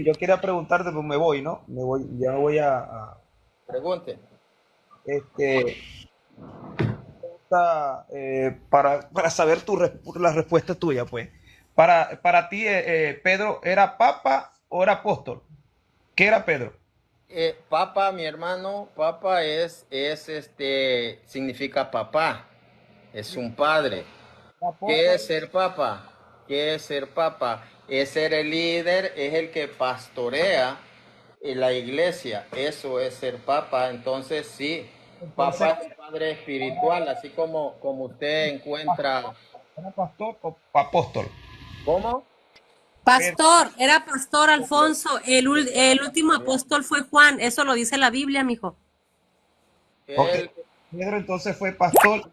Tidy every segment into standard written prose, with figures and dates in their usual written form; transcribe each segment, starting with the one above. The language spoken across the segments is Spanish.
yo quería preguntarte, pues me voy, ¿no? Ya me voy Pregunte. este, para saber la respuesta tuya, pues. Para ti, Pedro, ¿era papa o era apóstol? ¿Qué era Pedro? Papa, mi hermano, papa significa papá, es un padre. ¿Qué Apóstol. es ser papa? ¿Qué es ser papa? Es ser el líder, es el que pastorea la iglesia. Eso es ser papa. Entonces, sí, Entonces, papa es un padre espiritual, así como usted encuentra. ¿era pastor o apóstol? ¿Cómo? Pedro, Pastor, era pastor Alfonso. El último apóstol fue Juan. Eso lo dice la Biblia, mijo. ok. Él, Pedro entonces fue pastor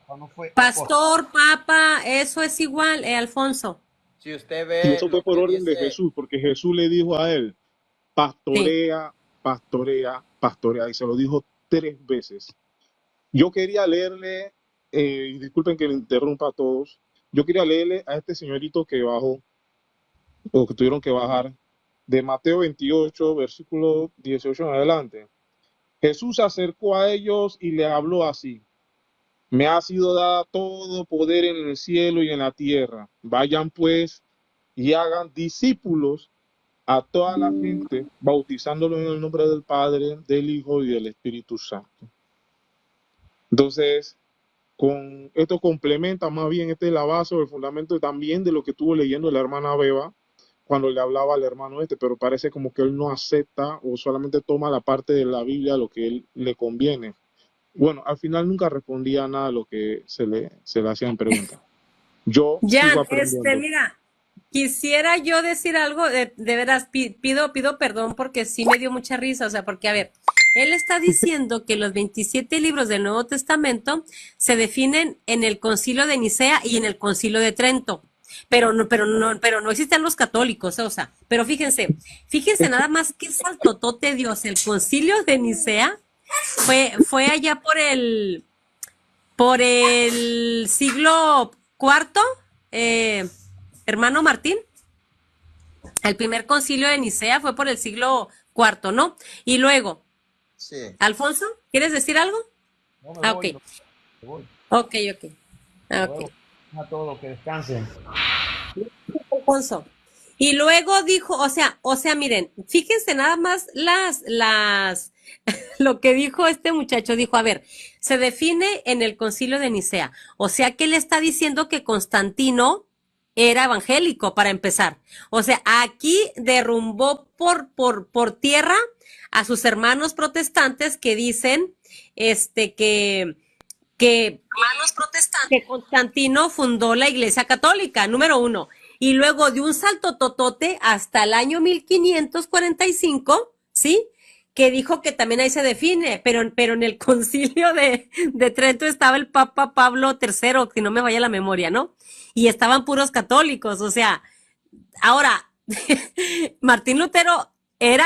o no fue apóstol. Pastor, papa, eso es igual, Alfonso. si usted Y ve eso lo fue por que orden de dice, Jesús, porque Jesús le dijo a él, Sí. pastorea, pastorea, pastorea, y se lo dijo 3 veces. Yo quería leerle, y disculpen que le interrumpa a todos, yo quería leerle a este señorito que bajó, o que tuvieron que bajar, de Mateo 28, versículo 18 en adelante. Jesús se acercó a ellos y le habló así: me ha sido dada todo poder en el cielo y en la tierra. Vayan pues y hagan discípulos a toda la gente, bautizándolos en el nombre del Padre, del Hijo y del Espíritu Santo. Entonces, con esto complementa más bien, este es la base o el fundamento también de lo que estuvo leyendo la hermana Beba cuando le hablaba al hermano pero parece como que él no acepta o solamente toma la parte de la Biblia lo que él le conviene. Bueno, al final nunca respondía nada a lo que se le hacían preguntas. Yo sigo Jan, aprendiendo. mira, quisiera yo decir algo, de veras, pido perdón porque sí me dio mucha risa, o sea, porque a ver, él está diciendo que los 27 libros del Nuevo Testamento se definen en el Concilio de Nicea y en el Concilio de Trento. Pero no existen los católicos, o sea, pero fíjense nada más qué saltotote Dios, el Concilio de Nicea fue allá por el siglo cuarto, hermano Martín. El primer concilio de Nicea fue por el siglo cuarto, ¿no? Y luego, sí, Alfonso, ¿quieres decir algo? No me Ah, ok, voy, me voy. ok. Ah, ok. Luego, a todos que descansen. Alfonso. Y luego dijo, o sea, miren, fíjense nada más lo que dijo este muchacho, dijo, a ver, se define en el concilio de Nicea, o sea que él está diciendo que Constantino era evangélico para empezar. O sea, aquí derrumbó por tierra a sus hermanos protestantes que dicen, que que Constantino fundó la Iglesia Católica, número uno. Y luego de un salto totote hasta el año 1545, ¿sí? Que dijo que también ahí se define, pero en el concilio de Trento estaba el Papa Pablo III, que no me vaya la memoria, ¿no? Y estaban puros católicos, o sea, ahora, Martín Lutero era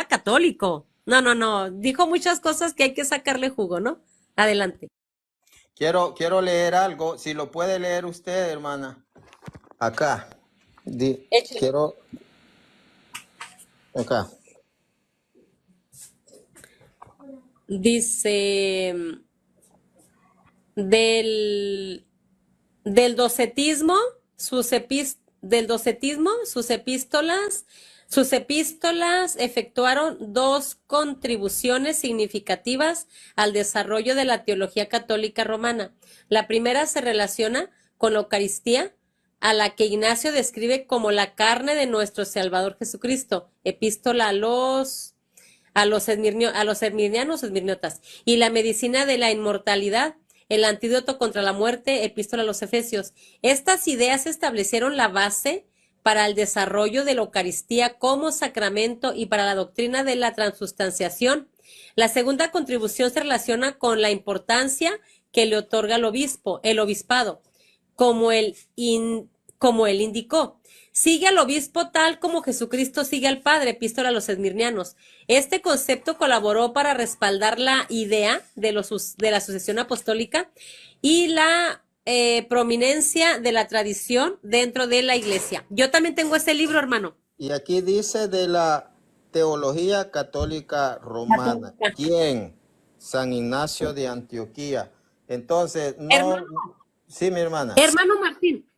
católico. No, dijo muchas cosas que hay que sacarle jugo, ¿no? Adelante. quiero leer algo. Si lo puede leer usted, hermana. Acá. Échale. Quiero. Acá. Dice del, del docetismo, sus epístolas efectuaron dos contribuciones significativas al desarrollo de la teología católica romana. La primera se relaciona con la Eucaristía, a la que Ignacio describe como la carne de nuestro Salvador Jesucristo, epístola a los esmirnianos o esmirniotas, y la medicina de la inmortalidad, el antídoto contra la muerte, epístola a los Efesios. Estas ideas establecieron la base para el desarrollo de la Eucaristía como sacramento y para la doctrina de la transustanciación. La segunda contribución se relaciona con la importancia que le otorga el obispado, como él indicó. Sigue al obispo tal como Jesucristo sigue al Padre, epístola a los esmirnianos. Este concepto colaboró para respaldar la idea de la sucesión apostólica y la prominencia de la tradición dentro de la iglesia. Yo también tengo ese libro, hermano. Y aquí dice de la teología católica romana. Católica. ¿Quién? San Ignacio de Antioquía. Entonces, no, Hermano, sí, mi hermana.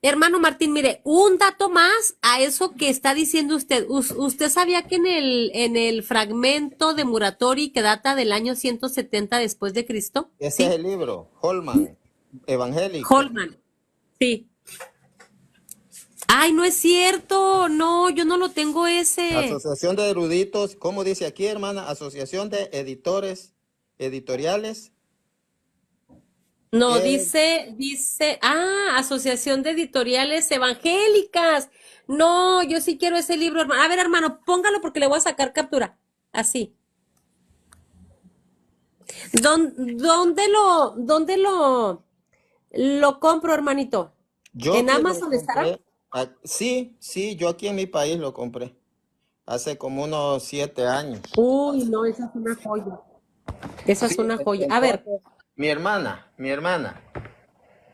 Hermano Martín, mire, un dato más a eso que está diciendo usted. ¿Usted sabía que en el fragmento de Muratori que data del año 170 después de Cristo? Ese es Sí, el libro, Holman, evangélico. Holman. Sí. Ay, no es cierto. No, yo no lo tengo ese. Asociación de eruditos, ¿cómo dice aquí, hermana? Asociación de editores editoriales. No, Eh, Asociación de Editoriales Evangélicas. No, yo sí quiero ese libro, hermano. A ver, hermano, póngalo porque le voy a sacar captura. Así. ¿Dónde lo compro, hermanito? yo ¿En aquí lo Amazon estará? compré. Sí, sí, yo aquí en mi país lo compré. Hace como unos 7 años. Uy, no, esa es una joya. Esa es Sí, una joya. A ver, entonces, mi hermana,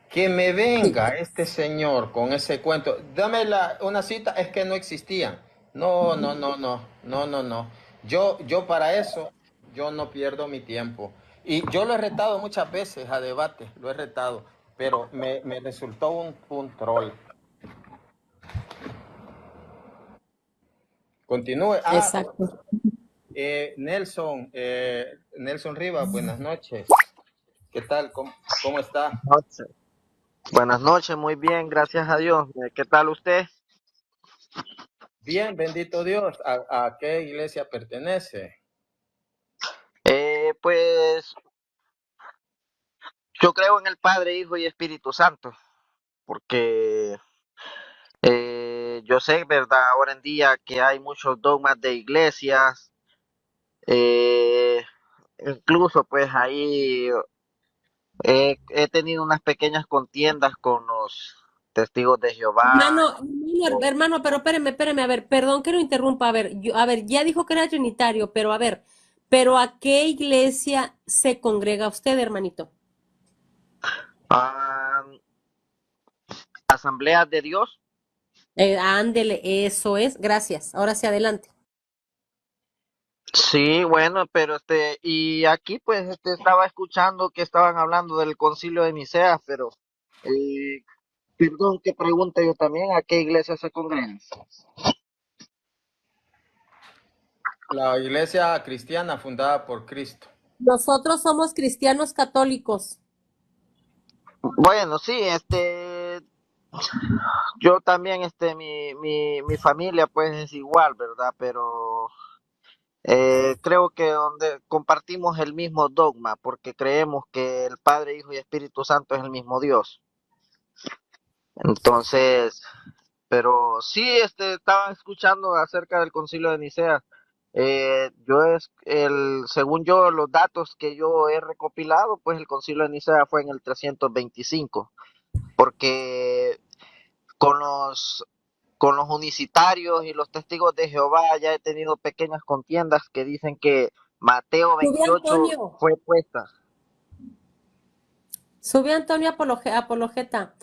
que me sí. venga este señor con ese cuento. Dame una cita, es que no existían. No, no, no, no, no, no, no. Yo para eso, yo no pierdo mi tiempo. Y yo lo he retado muchas veces a debate, lo he retado, pero me resultó un troll. Continúe. Exacto. Nelson Rivas, buenas noches. ¿Qué tal? ¿Cómo está? Noche. Buenas noches, muy bien, gracias a Dios. ¿Qué tal usted? Bien, bendito Dios. ¿A qué iglesia pertenece? Pues yo creo en el Padre, Hijo y Espíritu Santo, porque yo sé, ¿verdad? Ahora en día que hay muchos dogmas de iglesias, eh, incluso pues ahí he tenido unas pequeñas contiendas con los testigos de Jehová. Hermano, pero espéreme, a ver, perdón que lo interrumpa, a ver, ya dijo que era trinitario, pero a ver, pero ¿a qué iglesia se congrega usted, hermanito? Ah, Asambleas de Dios. Ándele, eso es, gracias. Ahora sí, adelante. Sí, bueno, pero y aquí pues estaba escuchando que estaban hablando del Concilio de Nicea, pero eh, perdón que pregunte yo también, ¿a qué iglesia se congregan? La iglesia cristiana fundada por Cristo. Nosotros somos cristianos católicos. Bueno, sí, yo también, mi familia pues es igual, ¿verdad? Pero creo que donde compartimos el mismo dogma, porque creemos que el Padre, Hijo y Espíritu Santo es el mismo Dios. Entonces, pero sí, estaba escuchando acerca del Concilio de Nicea. Según yo, los datos que yo he recopilado, pues el Concilio de Nicea fue en el 325, porque con con los unicitarios y los testigos de Jehová ya he tenido pequeñas contiendas que dicen que Mateo Sube 28 Antonio, fue puesta. sube Antonio Apologeta.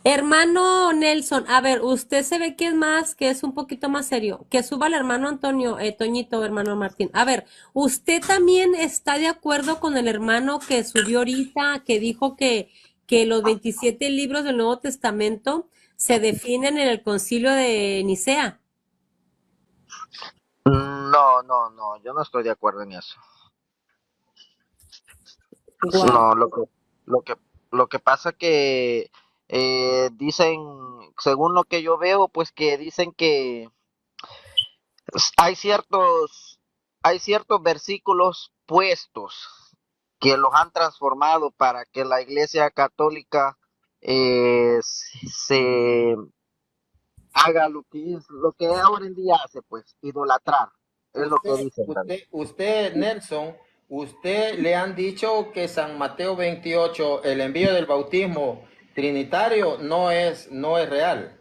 Hermano Nelson, a ver, usted se ve que es más, que es un poquito más serio. Que suba el hermano Antonio, Toñito, hermano Martín. A ver, ¿usted también está de acuerdo con el hermano que subió ahorita, que dijo que los 27 libros del Nuevo Testamento se definen en el Concilio de Nicea? No, no, no, yo no estoy de acuerdo en eso. Wow. No, lo que, lo que pasa que dicen, según lo que yo veo, pues que dicen que hay hay ciertos versículos puestos que los han transformado para que la Iglesia Católica se haga lo que ahora en día hace, pues, idolatrar, es lo que dicen también. Nelson, usted le han dicho que San Mateo 28, el envío del bautismo trinitario, no es real.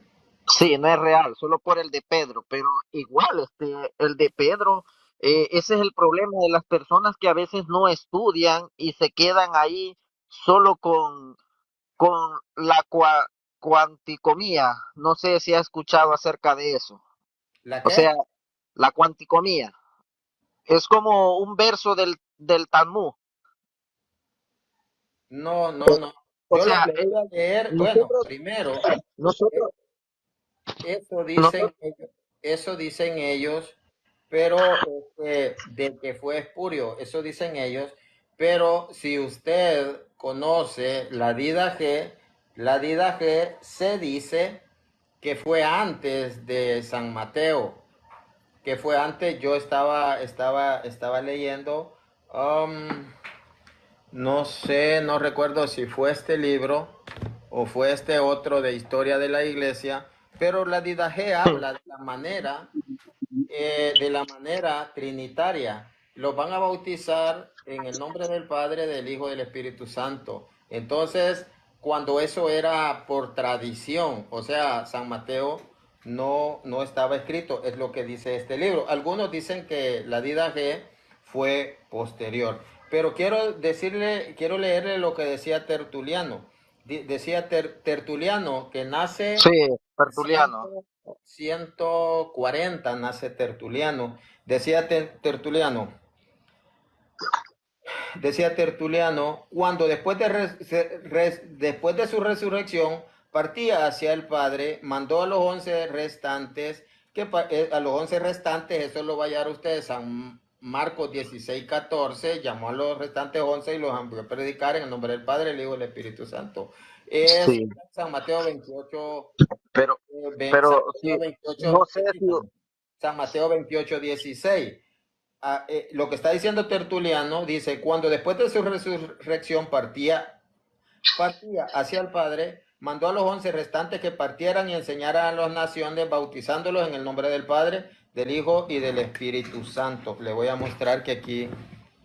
Sí, no es real, solo por el de Pedro, pero igual, el de Pedro, ese es el problema de las personas que a veces no estudian y se quedan ahí solo con la cuanticomía. No sé si ha escuchado acerca de eso. ¿La O qué? sea, la cuanticomía. Es como un verso del Talmud. No, no, no. O Yo sea, le voy a leer, bueno, nosotros, primero, nosotros, eso nosotros, eso dicen ellos, pero de que fue espurio, eso dicen ellos, pero si usted conoce la Didache se dice que fue antes de San Mateo, que fue antes, yo estaba leyendo, um, no sé, no recuerdo si fue este libro o fue este otro de historia de la iglesia, pero la Didache habla de la manera trinitaria. Los van a bautizar en el nombre del Padre, del Hijo y del Espíritu Santo. Entonces, cuando eso era por tradición, o sea, San Mateo no estaba escrito, es lo que dice este libro. Algunos dicen que la Didache fue posterior, pero quiero leerle lo que decía Tertuliano. Decía Tertuliano que nace sí, Tertuliano. 140 nace Tertuliano. Decía Tertuliano, cuando después de su resurrección partía hacia el Padre, mandó a los 11 restantes, a los 11 restantes, eso lo va a hallar ustedes, San Marcos 16:14, llamó a los restantes 11 y los envió a predicar en el nombre del Padre, el Hijo y el Espíritu Santo. Es Sí, San Mateo 28, pero, San pero Mateo sí, 28, no sé si, San Mateo 28:16. Lo que está diciendo Tertuliano dice, cuando después de su resurrección partía hacia el Padre, mandó a los 11 restantes que partieran y enseñaran a las naciones, bautizándolos en el nombre del Padre, del Hijo y del Espíritu Santo. Le voy a mostrar que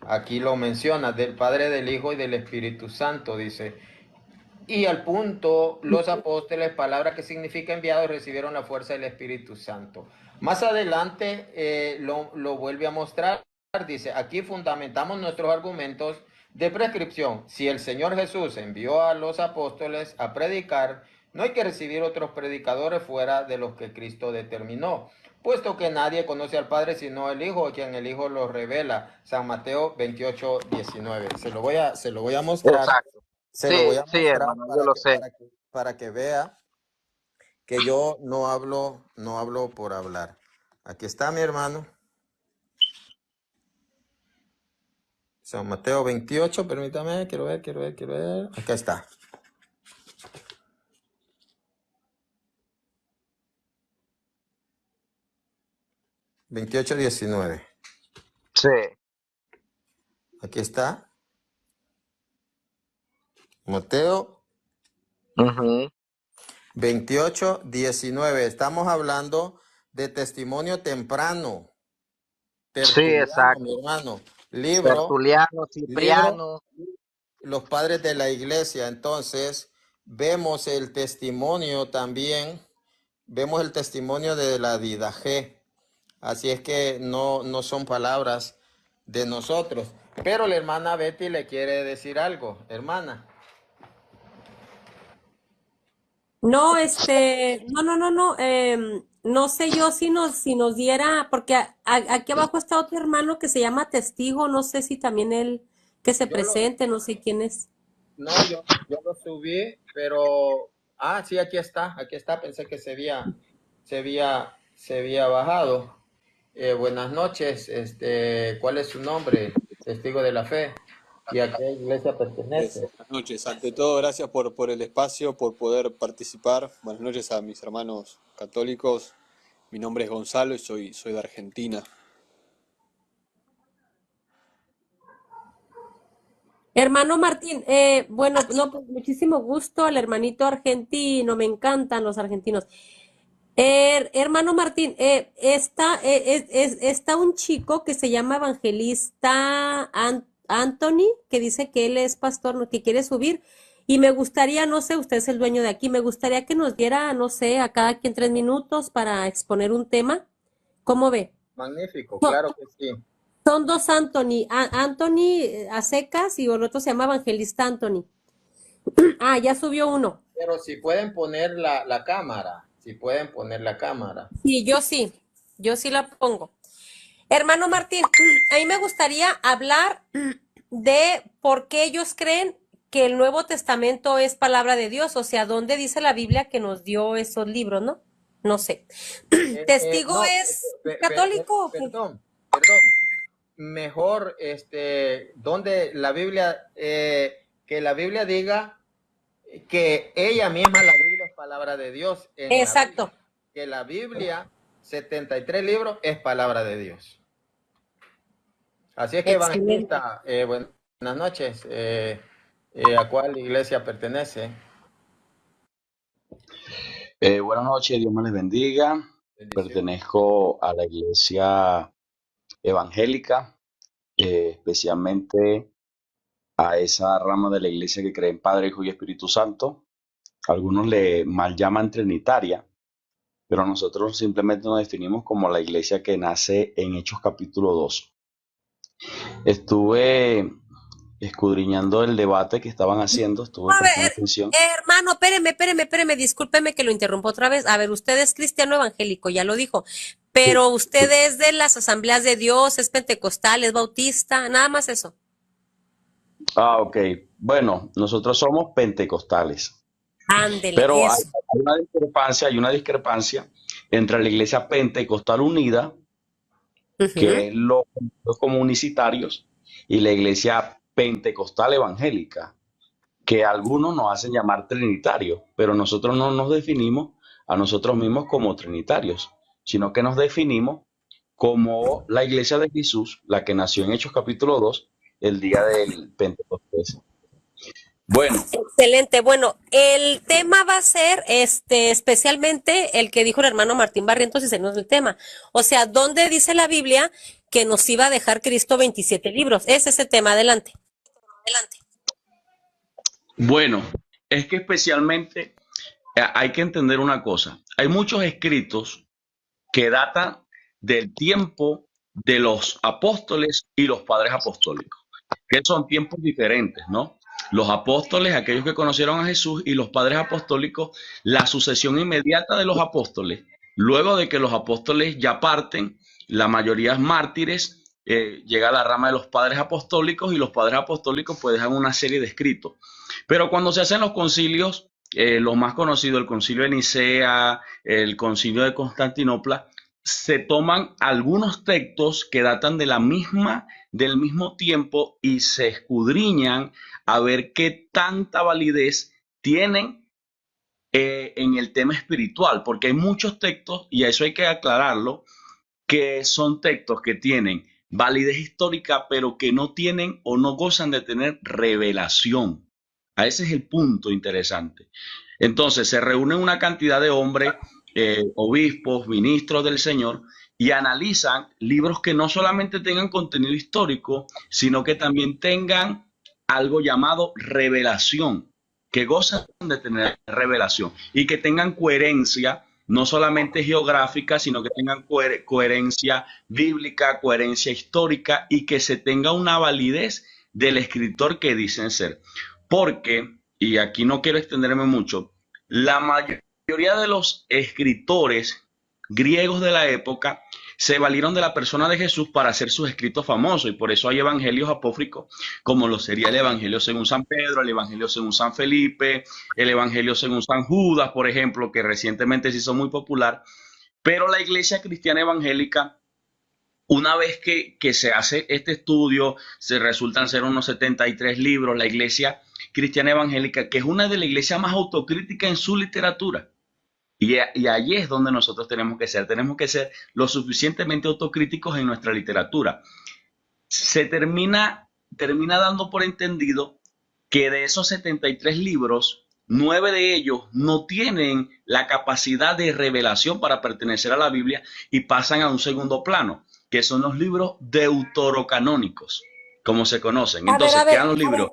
aquí lo menciona, del Padre, del Hijo y del Espíritu Santo, dice. Y al punto, los apóstoles, palabra que significa enviados, recibieron la fuerza del Espíritu Santo. Más adelante lo vuelve a mostrar, dice, aquí fundamentamos nuestros argumentos de prescripción. Si el Señor Jesús envió a los apóstoles a predicar, no hay que recibir otros predicadores fuera de los que Cristo determinó, puesto que nadie conoce al Padre sino el Hijo, quien el Hijo lo revela. San Mateo 28:19. Se lo voy a mostrar. exacto. Se lo voy Sí, a sí, mostrar hermano, yo lo sé. para que vea que yo no hablo por hablar. Aquí está mi hermano. San Mateo 28, permítame, quiero ver. Acá está. 28:19. Sí. Aquí está. Mateo Ujú. 28:19. Estamos hablando de testimonio temprano. Sí, Tertuliano, mi exacto. hermano. Libro, Tertuliano, libro, Cipriano. los padres de la iglesia. Entonces, vemos el testimonio también, vemos el testimonio de la Didache. Así es que no son palabras de nosotros. Pero la hermana Betty le quiere decir algo, hermana. No, no, no sé yo si nos diera, porque aquí abajo está otro hermano que se llama Testigo, no sé si también él que se Yo lo, presente, no sé quién es. no, yo lo subí, pero, sí, aquí está, pensé que se había bajado. Buenas noches, ¿cuál es su nombre? Testigo de la fe. ¿Y a qué iglesia pertenece? Buenas noches. Ante todo, gracias por el espacio, por poder participar. Buenas noches a mis hermanos católicos. Mi nombre es Gonzalo y soy de Argentina. Hermano Martín, bueno, no, pues muchísimo gusto al hermanito argentino, me encantan los argentinos. Hermano Martín, está un chico que se llama Evangelista Anthony, que dice que él es pastor, que quiere subir, y me gustaría, no sé, usted es el dueño de aquí, me gustaría que nos diera, no sé, a cada quien 3 minutos para exponer un tema. ¿Cómo ve? Magnífico, Son, claro que sí. son dos Anthony, Anthony a secas y el otro se llama Evangelista Anthony. Ah, ya subió uno. Pero si pueden poner la cámara, si pueden poner la cámara. Sí, yo sí. Yo sí la pongo. Hermano Martín, a mí me gustaría hablar de por qué ellos creen que el Nuevo Testamento es palabra de Dios, o sea, ¿dónde dice la Biblia que nos dio esos libros, no? No sé. ¿Testigo No, es católico o qué? perdón. Mejor, donde la Biblia, que la Biblia diga que ella misma, la Biblia es palabra de Dios en la Exacto. Biblia. Que la Biblia, 73 libros, es palabra de Dios. Así es que, Excelente. evangelista, buenas noches. ¿A cuál iglesia pertenece? Buenas noches, Dios me les bendiga. Bendición. Pertenezco a la iglesia evangélica, especialmente a esa rama de la iglesia que cree en Padre, Hijo y Espíritu Santo. Algunos le mal llaman trinitaria, pero nosotros simplemente nos definimos como la iglesia que nace en Hechos capítulo 2. Estuve escudriñando el debate que estaban haciendo, estuve A prestando ver, atención. hermano, espéreme, discúlpeme que lo interrumpa otra vez. A ver, usted es cristiano evangélico, ya lo dijo, pero usted es de las asambleas de Dios, es pentecostal, es bautista, nada más eso. Ok. Bueno, nosotros somos pentecostales. Ándele, Pero eso. hay una discrepancia entre la Iglesia Pentecostal Unida, Ujú. que es los comunitarios, y la Iglesia Pentecostal Evangélica, que algunos nos hacen llamar trinitarios, pero nosotros no nos definimos a nosotros mismos como trinitarios, sino que nos definimos como la Iglesia de Jesús, la que nació en Hechos capítulo 2, el día del Pentecostés. Bueno, Excelente. Bueno, el tema va a ser especialmente el que dijo el hermano Martín Barrientos y se nos el tema. O sea, ¿dónde dice la Biblia que nos iba a dejar Cristo 27 libros? Ese es el tema. Adelante. Adelante. bueno, es que especialmente hay que entender una cosa. Hay muchos escritos que datan del tiempo de los apóstoles y los padres apostólicos, que son tiempos diferentes, ¿no? Los apóstoles, aquellos que conocieron a Jesús, y los padres apostólicos, la sucesión inmediata de los apóstoles, luego de que los apóstoles ya parten, la mayoría es mártires, llega a la rama de los padres apostólicos, y los padres apostólicos pues dejan una serie de escritos. Pero cuando se hacen los concilios, los más conocidos, el concilio de Nicea, el concilio de Constantinopla, se toman algunos textos que datan de del mismo tiempo y se escudriñan a ver qué tanta validez tienen en el tema espiritual, porque hay muchos textos, y eso hay que aclararlo, que son textos que tienen validez histórica, pero que no tienen o no gozan de tener revelación. A ese es el punto interesante. Entonces, se reúnen una cantidad de hombres, obispos, ministros del Señor, y analizan libros que no solamente tengan contenido histórico, sino que también tengan algo llamado revelación, que gozan de tener revelación y que tengan coherencia, no solamente geográfica, sino que tengan coherencia bíblica, coherencia histórica, y que se tenga una validez del escritor que dicen ser. Porque, y aquí no quiero extenderme mucho, la mayoría de los escritores griegos de la época se valieron de la persona de Jesús para hacer sus escritos famosos, y por eso hay evangelios apócrifos, como lo sería el Evangelio según San Pedro, el Evangelio según San Felipe, el Evangelio según San Judas, por ejemplo, que recientemente se hizo muy popular. Pero la iglesia cristiana evangélica, una vez que se hace este estudio, se resultan ser unos 73 libros, la iglesia cristiana evangélica, que es una de las iglesias más autocríticas en su literatura. Y allí es donde nosotros tenemos que ser lo suficientemente autocríticos en nuestra literatura. Se termina dando por entendido que de esos 73 libros, 9 de ellos no tienen la capacidad de revelación para pertenecer a la Biblia y pasan a un segundo plano, que son los libros deuterocanónicos, como se conocen. Entonces quedan los libros.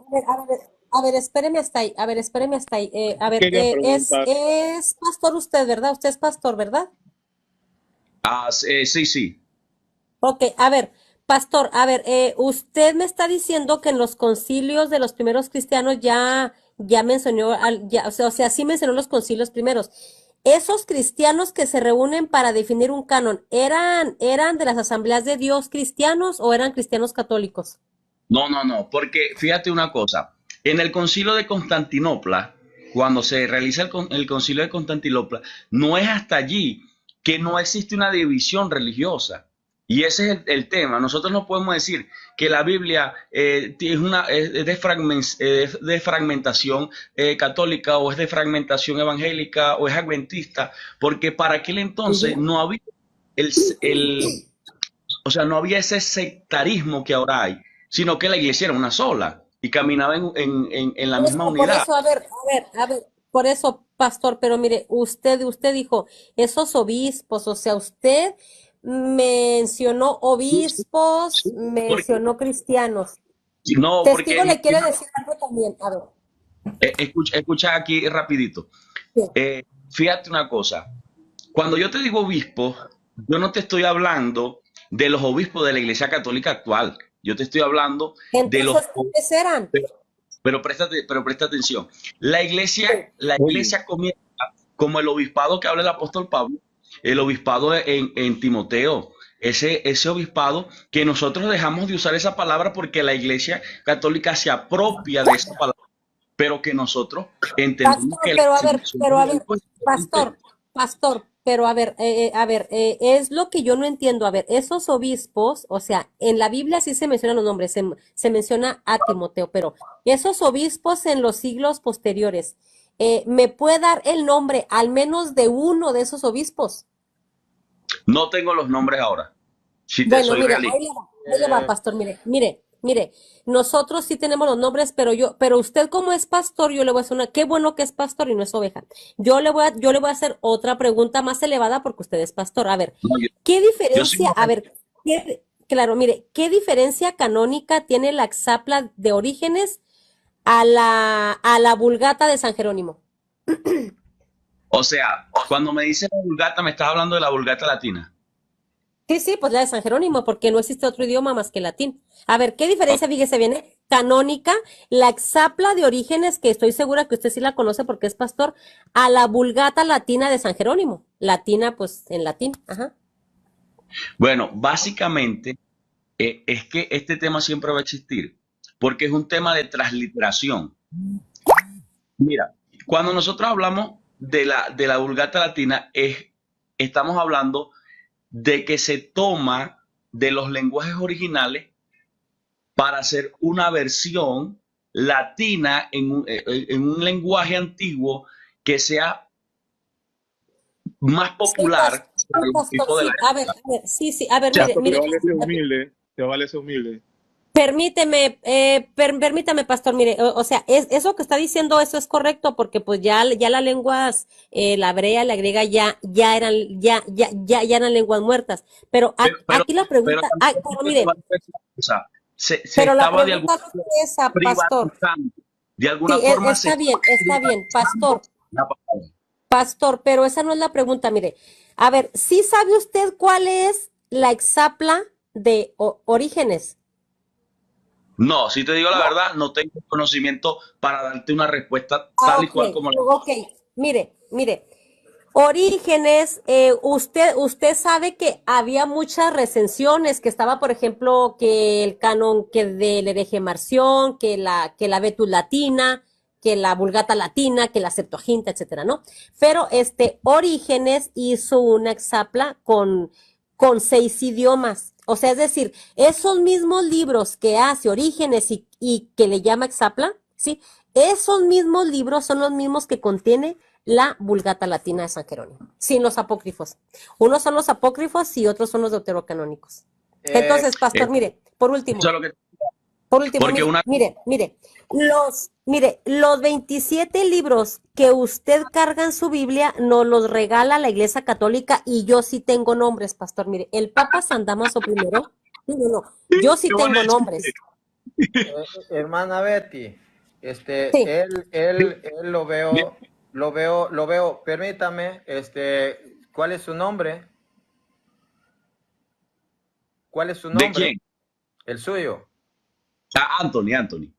A ver, espéreme hasta ahí, a ver, espéreme hasta ahí. Quería preguntar, es pastor usted, ¿verdad? Usted es pastor, ¿verdad? Sí, sí. Ok, a ver, pastor, a ver, usted me está diciendo que en los concilios de los primeros cristianos ya mencionó, o sea, sí mencionó los concilios primeros. esos cristianos que se reúnen para definir un canon, ¿eran de las asambleas de Dios cristianos o eran cristianos católicos? No, porque fíjate una cosa, en el concilio de Constantinopla, cuando se realiza el concilio de Constantinopla, no es hasta allí que no existe una división religiosa. Y ese es el tema. Nosotros no podemos decir que la Biblia es de fragmentación católica o es de fragmentación evangélica o es adventista, porque para aquel entonces Ujú. no había el, el, o sea, no había ese sectarismo que ahora hay, sino que la iglesia era una sola y caminaba en la misma Por unidad. eso, por eso, pastor, pero mire, usted dijo, esos obispos, o sea, usted mencionó obispos, Porque, mencionó cristianos. no, porque Testigo le quiere decir algo también, a ver. escucha aquí rapidito. Sí. Fíjate una cosa, cuando yo te digo obispo, yo no te estoy hablando de los obispos de la iglesia católica actual, yo te estoy hablando de los. Entonces, ¿cuáles eran? Pero presta atención. Sí. La Oye, iglesia comienza como el obispado que habla el apóstol Pablo, el obispado en Timoteo, ese obispado que nosotros dejamos de usar esa palabra porque la iglesia católica se apropia de esa palabra, pero que nosotros entendemos Pastor, que la pero asignación pero del a ver, obispo es diferente. pastor, pero es lo que yo no entiendo. A ver, esos obispos, o sea, en la Biblia sí se mencionan los nombres, se menciona a Timoteo, pero esos obispos en los siglos posteriores, ¿me puede dar el nombre al menos de uno de esos obispos? No tengo los nombres ahora, si te Bueno, soy mire, realista. ahí le va, Eh, pastor, mire, nosotros sí tenemos los nombres, pero usted como es pastor, yo le voy a hacer qué bueno que es pastor y no es oveja. Yo le voy a hacer otra pregunta más elevada porque usted es pastor. A ver, No, ¿qué yo soy diferencia, a oveja. ver, claro, mire, ¿qué diferencia canónica tiene la Exapla de Orígenes a la Vulgata de San Jerónimo? O sea, cuando me dices la vulgata, me estás hablando de la vulgata latina. Sí, sí, pues la de San Jerónimo, porque no existe otro idioma más que el latín. A ver, ¿qué Ok. diferencia, fíjese bien, canónica, la Exapla de Orígenes, que estoy segura que usted sí la conoce porque es pastor, a la Vulgata latina de San Jerónimo? Latina, pues, en latín, ajá. Bueno, básicamente es que este tema siempre va a existir, porque es un tema de transliteración. Mira, cuando nosotros hablamos de la Vulgata Latina, estamos hablando de que se toma de los lenguajes originales para hacer una versión latina en un lenguaje antiguo que sea más popular para Sí, los pastor, tipos de la sí, época. sí, a ver, O sea, mire, pastor, te mire, vale ser humilde, te vale ser humilde. permítame, pastor, mire, o sea, eso que está diciendo, eso es correcto, porque pues ya las lenguas, la hebrea, la griega, ya eran lenguas muertas. Pero pero, pero, aquí la pero pregunta, también pero te mire, voy a decir una cosa, se pero la estaba de pregunta alguna no forma es esa, pastor. privatizando, de alguna Sí, forma se estaba está bien, privatizando la palabra. pastor, pero esa no es la pregunta, mire. A ver, ¿sí sabe usted cuál es la exapla de Orígenes? No, si te digo la ¿No? verdad, no tengo conocimiento para darte una respuesta Ah, tal y ok, cual como la. ok. Mire. Orígenes, usted sabe que había muchas recensiones, que estaba, por ejemplo, que el canon que del hereje Marción, que la Vetus Latina, que la Vulgata Latina, que la Septuaginta, etcétera, ¿no? Pero Orígenes hizo una exapla con 6 idiomas. O sea, es decir, esos mismos libros que hace Orígenes y que le llama exapla, ¿sí? Esos mismos libros son los mismos que contiene la Vulgata Latina de San Jerónimo, sin los apócrifos. Unos son los apócrifos y otros son los deuterocanónicos. eh, Entonces, pastor, Eso mire, es lo que. Porque los 27 libros que usted carga en su Biblia nos los regala la Iglesia Católica y yo sí tengo nombres, pastor. Mire, el Papa San Damaso primero, no, yo sí ¿qué van a tengo decir? nombres. hermana Betty, Sí, él lo veo, permítame, ¿cuál es su nombre? ¿Cuál es su ¿De nombre? quién? El suyo, Ah, Anthony. Anthony.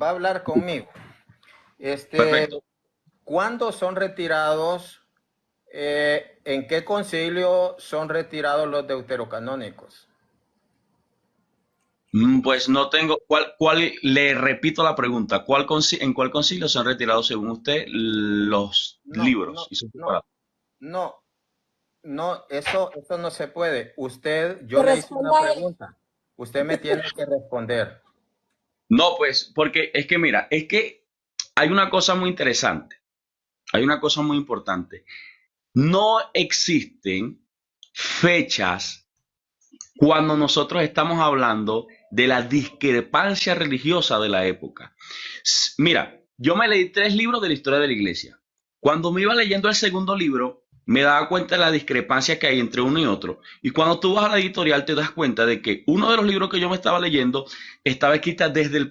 Va a hablar conmigo. Este, Perfecto. ¿cuándo son retirados? ¿En qué concilio son retirados los deuterocanónicos? Pues no tengo, le repito la pregunta, ¿en cuál concilio se han retirado según usted los No, libros no, y sus no, separados? no, no, eso no se puede. Yo Que le hice una responda él. pregunta. Usted me tiene que responder. No, pues, porque es que mira, es que hay una cosa muy interesante, hay una cosa muy importante. No existen fechas cuando nosotros estamos hablando de la discrepancia religiosa de la época. Mira, yo me leí 3 libros de la historia de la iglesia. Cuando me iba leyendo el segundo libro, me daba cuenta de la discrepancia que hay entre uno y otro. Y cuando tú vas a la editorial, te das cuenta de que uno de los libros que yo me estaba leyendo estaba escrito desde el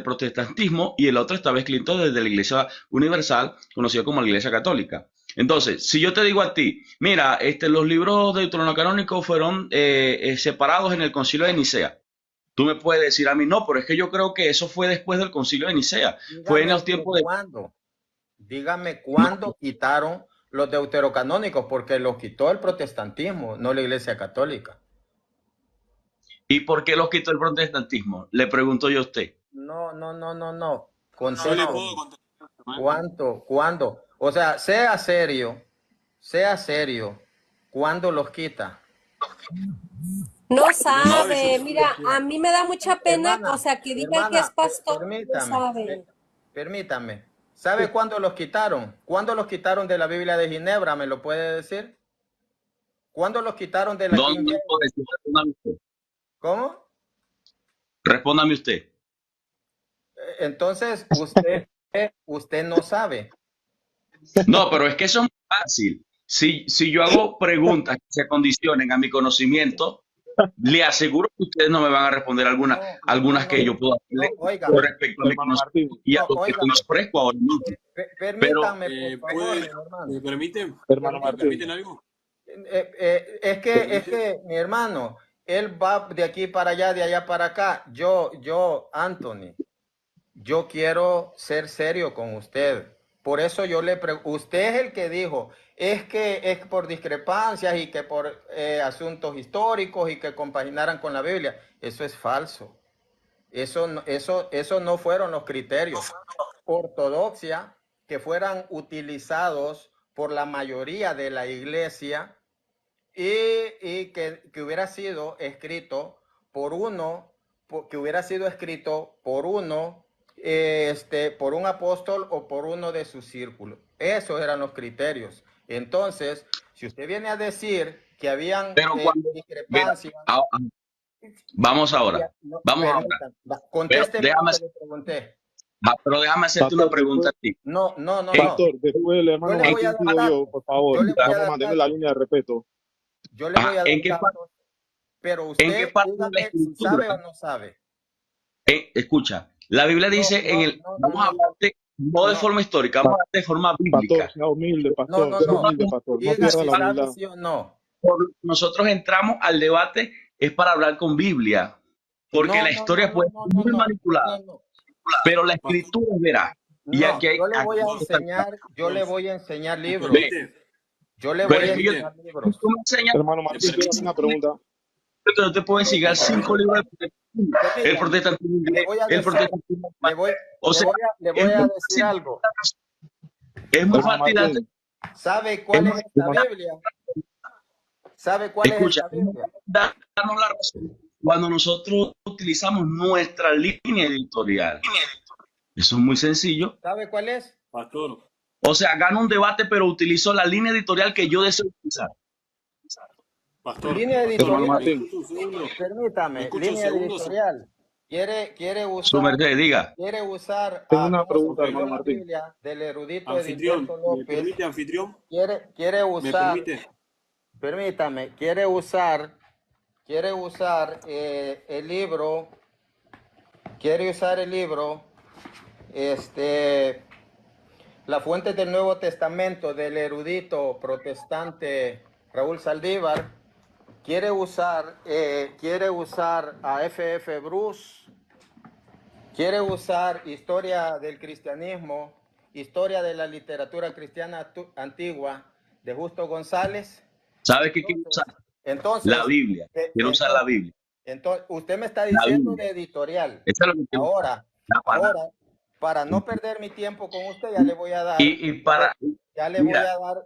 protestantismo y el otro estaba escrito desde la Iglesia Universal, conocida como la Iglesia Católica. Entonces, si yo te digo a ti, mira, los libros de deuterocanónicos fueron separados en el Concilio de Nicea. Tú me puedes decir a mí, no, pero es que yo creo que eso fue después del Concilio de Nicea. Fue en Dígame los tiempos de... cuándo. Dígame No, cuándo quitaron los deuterocanónicos, porque los quitó el protestantismo, no la Iglesia Católica. ¿y por qué los quitó el protestantismo? Le pregunto yo a usted. No. Yo le Contésteme. puedo contestar, ¿Cuánto? O sea, sea serio. ¿Cuándo los quita? No no sabe sabe, si mira, a mí me da mucha pena, o Hermana, sea, que digan que es pastor, no permítame, sabe. permítame. ¿Sabe cuándo los quitaron? ¿Cuándo los quitaron de la Biblia de Ginebra? ¿Me lo puede decir? ¿Cuándo los quitaron de la No, King no puedo James? decir, respóndame usted. ¿Cómo? Respóndame usted. Entonces, usted no sabe. No, pero es que eso es muy fácil. Si yo hago preguntas que se condicionen a mi conocimiento, le aseguro que ustedes no me van a responder algunas que yo puedo No, hacerle con óigame. respecto a mi Hermano Martín, conocimiento y a No, lo que yo óigame. ofrezco ahora mismo. Pero Permítame, por favor, mi hermano. ¿Me permiten? hermano ¿Me Martín, permiten algo? Es que, mi hermano, él va de aquí para allá, de allá para acá. Anthony, yo quiero ser serio con usted. Por eso yo le pregunto, usted es el que dijo, es que es por discrepancias y que por asuntos históricos y que compaginaran con la Biblia. Eso es falso. Eso no fueron los criterios. Ortodoxia que fueran utilizados por la mayoría de la iglesia y que hubiera sido escrito por uno, que hubiera sido escrito por uno, por un apóstol o por uno de su círculo. Esos eran los criterios. Entonces, si usted viene a decir que habían Pero cuando, mira, discrepancias, vamos ahora, no, vamos ahora. Pero contésteme déjame, lo que le pregunté. pero déjame hacerte una pastor, pregunta a después, ti. No. pastor, después el Yo hermano le voy a Martín dar sigo yo, datos. por favor. Yo le voy a Vamos a dar mantener la datos. línea de respeto. Yo le voy a dar ¿En qué datos. Pero en qué usted parte de la dígame si escritura? sabe o no sabe. Escucha, la Biblia dice vamos a hablar no de no, forma histórica, vamos a hablar de forma Pastor, bíblica. sea humilde, no, pastor, no, sea no. humilde, pastor. No Diga pierda si la sabe humildad. sí o no. Nosotros entramos al debate es para hablar con Biblia, porque la historia puede ser muy manipulada, no. pero la Pastor, escritura es veraz. Y No, aquí hay, yo le voy a aquí está- enseñar, ¿me libros. permite? Yo le pero voy es a que yo, enseñar libros. tú me enseñas Hermano ¿Me Martín, quiero hacer permite? una pregunta. que no te puedo enseñar 5 libros del protestantismo. El Permítame, protestantismo le inglés, voy a el decir, protestantismo español. O sea, le es voy a muy decir fácil, algo. es muy Hermano fácil Martín, ¿Sabe es cuál muy es esta fácil. Biblia? ¿Sabe cuál es Escucha, esta Biblia? darnos la razón cuando nosotros utilizamos nuestra línea editorial. Eso es muy sencillo. ¿Sabe cuál es? Pastor, O sea, gano un debate, pero utilizo la línea editorial que yo deseo utilizar. pastor, Línea pastor, hermano editorial. ¿me Martín, escucha un segundo? ¿Me Permítame, escucha un línea segundo? editorial. Quiere Su merced, diga. usar, tengo una como se pregunta, Ok. escribió hermano en la Martín. Biblia del erudito Anfitrión, Edilberto ¿me López. permite, anfitrión? Quiere ¿Me usar, permite? permítame, el libro, La Fuente del Nuevo Testamento del erudito protestante Raúl Saldívar. Quiere usar a F.F. Bruce, quiere usar Historia del Cristianismo Historia de la Literatura Cristiana Antigua de Justo González. ¿Sabes qué quiero usar? La Entonces, Biblia. Quiero usar la Biblia. entonces, usted me está La diciendo Biblia. de editorial. Eso es lo que quiero usar. Ahora, La palabra. ahora, para no perder mi tiempo con usted, ya le voy a dar, Y para, mira,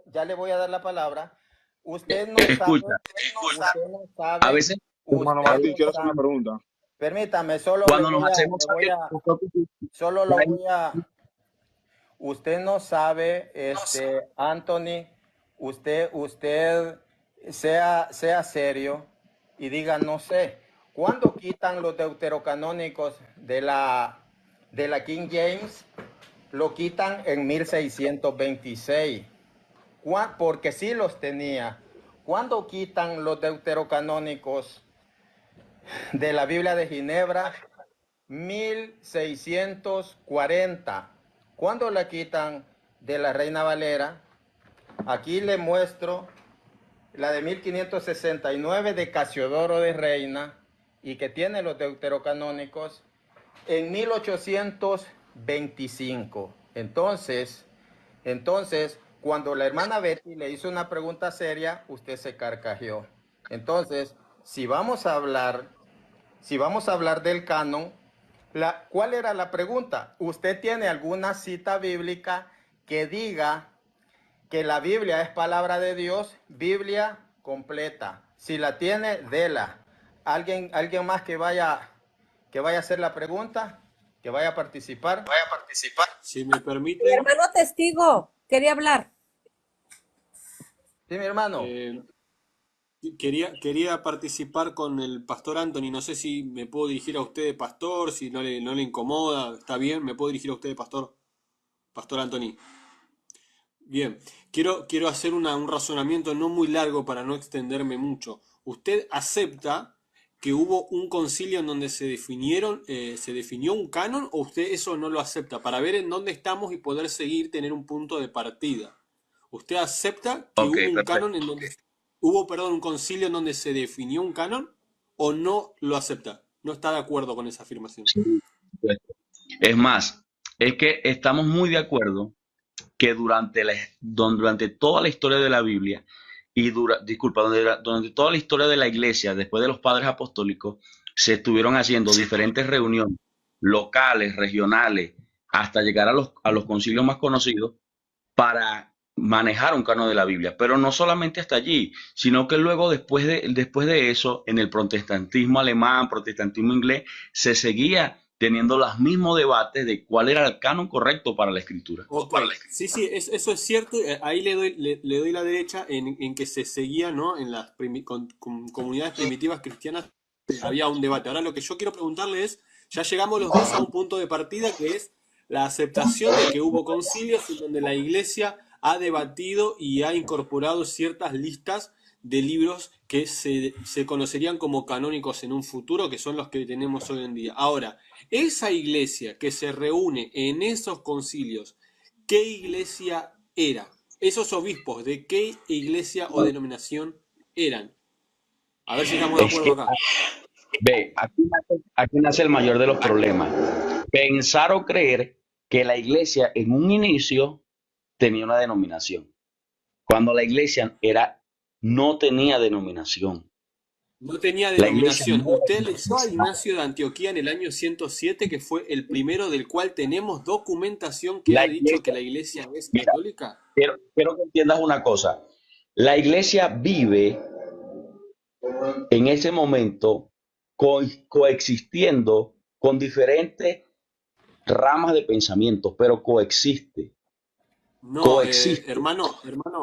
ya le voy a dar la palabra. Usted no escucha, usted no a sabe, veces Hermano usted Martín, no quiero hacer una sabe. pregunta. Permítame, solo le cuando nos voy a, hacemos solo lo voy a, usted no sabe, Anthony, usted sea serio y diga no sé. ¿Cuándo quitan los deuterocanónicos de la King James? Lo quitan en 1626. Porque sí los tenía. ¿Cuándo quitan los deuterocanónicos de la Biblia de Ginebra? 1640. ¿Cuándo la quitan de la Reina Valera? Aquí le muestro la de 1569 de Casiodoro de Reina y que tiene los deuterocanónicos en 1825. Entonces, cuando la hermana Betty le hizo una pregunta seria, usted se carcajeó. Entonces, si vamos a hablar del canon, ¿cuál era la pregunta? ¿Usted tiene alguna cita bíblica que diga que la Biblia es palabra de Dios? Biblia completa. Si la tiene, dela. ¿Alguien más que vaya a hacer la pregunta? ¿Que vaya a participar? Si me Mi permiten, hermano testigo, quería hablar. Sí, mi hermano. quería participar con el pastor Anthony. No sé si me puedo dirigir a usted, pastor, si no le incomoda. ¿Está bien? ¿Me puedo dirigir a usted, pastor? Pastor Anthony. Bien, quiero hacer un razonamiento no muy largo para no extenderme mucho. ¿Usted acepta que hubo un concilio en donde se definió un canon, o usted eso no lo acepta? Para ver en dónde estamos y poder seguir, tener un punto de partida. ¿Usted acepta que ok, hubo un perfecto. canon en donde un concilio en donde se definió un canon, o no lo acepta? ¿No está de acuerdo con esa afirmación? Sí, perfecto. Es más, es que estamos muy de acuerdo que durante toda la historia de la Biblia y durante toda la historia de la iglesia, después de los padres apostólicos, se estuvieron haciendo diferentes reuniones locales, regionales, hasta llegar a los concilios más conocidos para manejar un canon de la Biblia. Pero no solamente hasta allí, sino que luego, después de eso, en el protestantismo alemán, protestantismo inglés, se seguía teniendo los mismos debates de cuál era el canon correcto para la escritura. Ok, sí, eso es cierto. Ahí le doy la derecha en que se seguía, ¿no? En las con comunidades primitivas cristianas había un debate. Ahora lo que yo quiero preguntarle es, ya llegamos los dos a un punto de partida, que es la aceptación de que hubo concilios en donde la iglesia ha debatido y ha incorporado ciertas listas de libros que se conocerían como canónicos en un futuro, que son los que tenemos hoy en día. Ahora, esa iglesia que se reúne en esos concilios, ¿qué iglesia era? Esos obispos, ¿de qué iglesia o denominación eran? A ver si estamos de Es acuerdo que, acá. ve, aquí nace el mayor de los problemas. Pensar o creer que la iglesia en un inicio tenía una denominación, cuando la iglesia no tenía denominación. No tenía La iglesia denominación. no Usted era leyó a cristiana. Ignacio de Antioquía en el año 107, que fue el primero del cual tenemos documentación que La ha dicho que iglesia, la iglesia es mira, católica. quiero que entiendas una cosa. La iglesia vive en ese momento coexistiendo con diferentes ramas de pensamiento, pero coexiste, No, coexiste. hermano,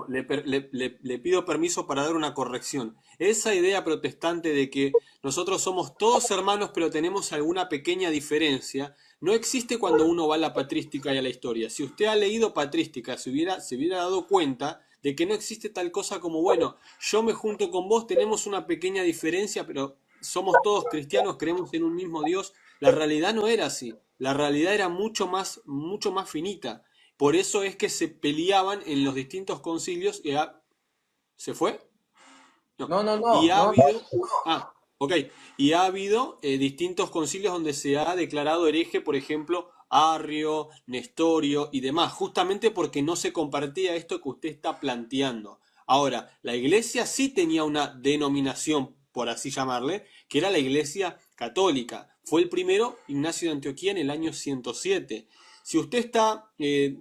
le pido permiso para dar una corrección. Esa idea protestante de que nosotros somos todos hermanos pero tenemos alguna pequeña diferencia, no existe cuando uno va a la patrística y a la historia. Si usted ha leído patrística, se hubiera dado cuenta de que no existe tal cosa como, bueno, yo me junto con vos, tenemos una pequeña diferencia, pero somos todos cristianos, creemos en un mismo Dios. La realidad no era así. La realidad era mucho más finita. Por eso es que se peleaban en los distintos concilios. ¿Se fue? No. Y ha No. habido. Ok. Y ha habido distintos concilios donde se ha declarado hereje, por ejemplo, Arrio, Nestorio y demás, justamente porque no se compartía esto que usted está planteando. Ahora, la iglesia sí tenía una denominación, por así llamarle, que era la iglesia católica. Fue el primero Ignacio de Antioquía en el año 107. Si usted está de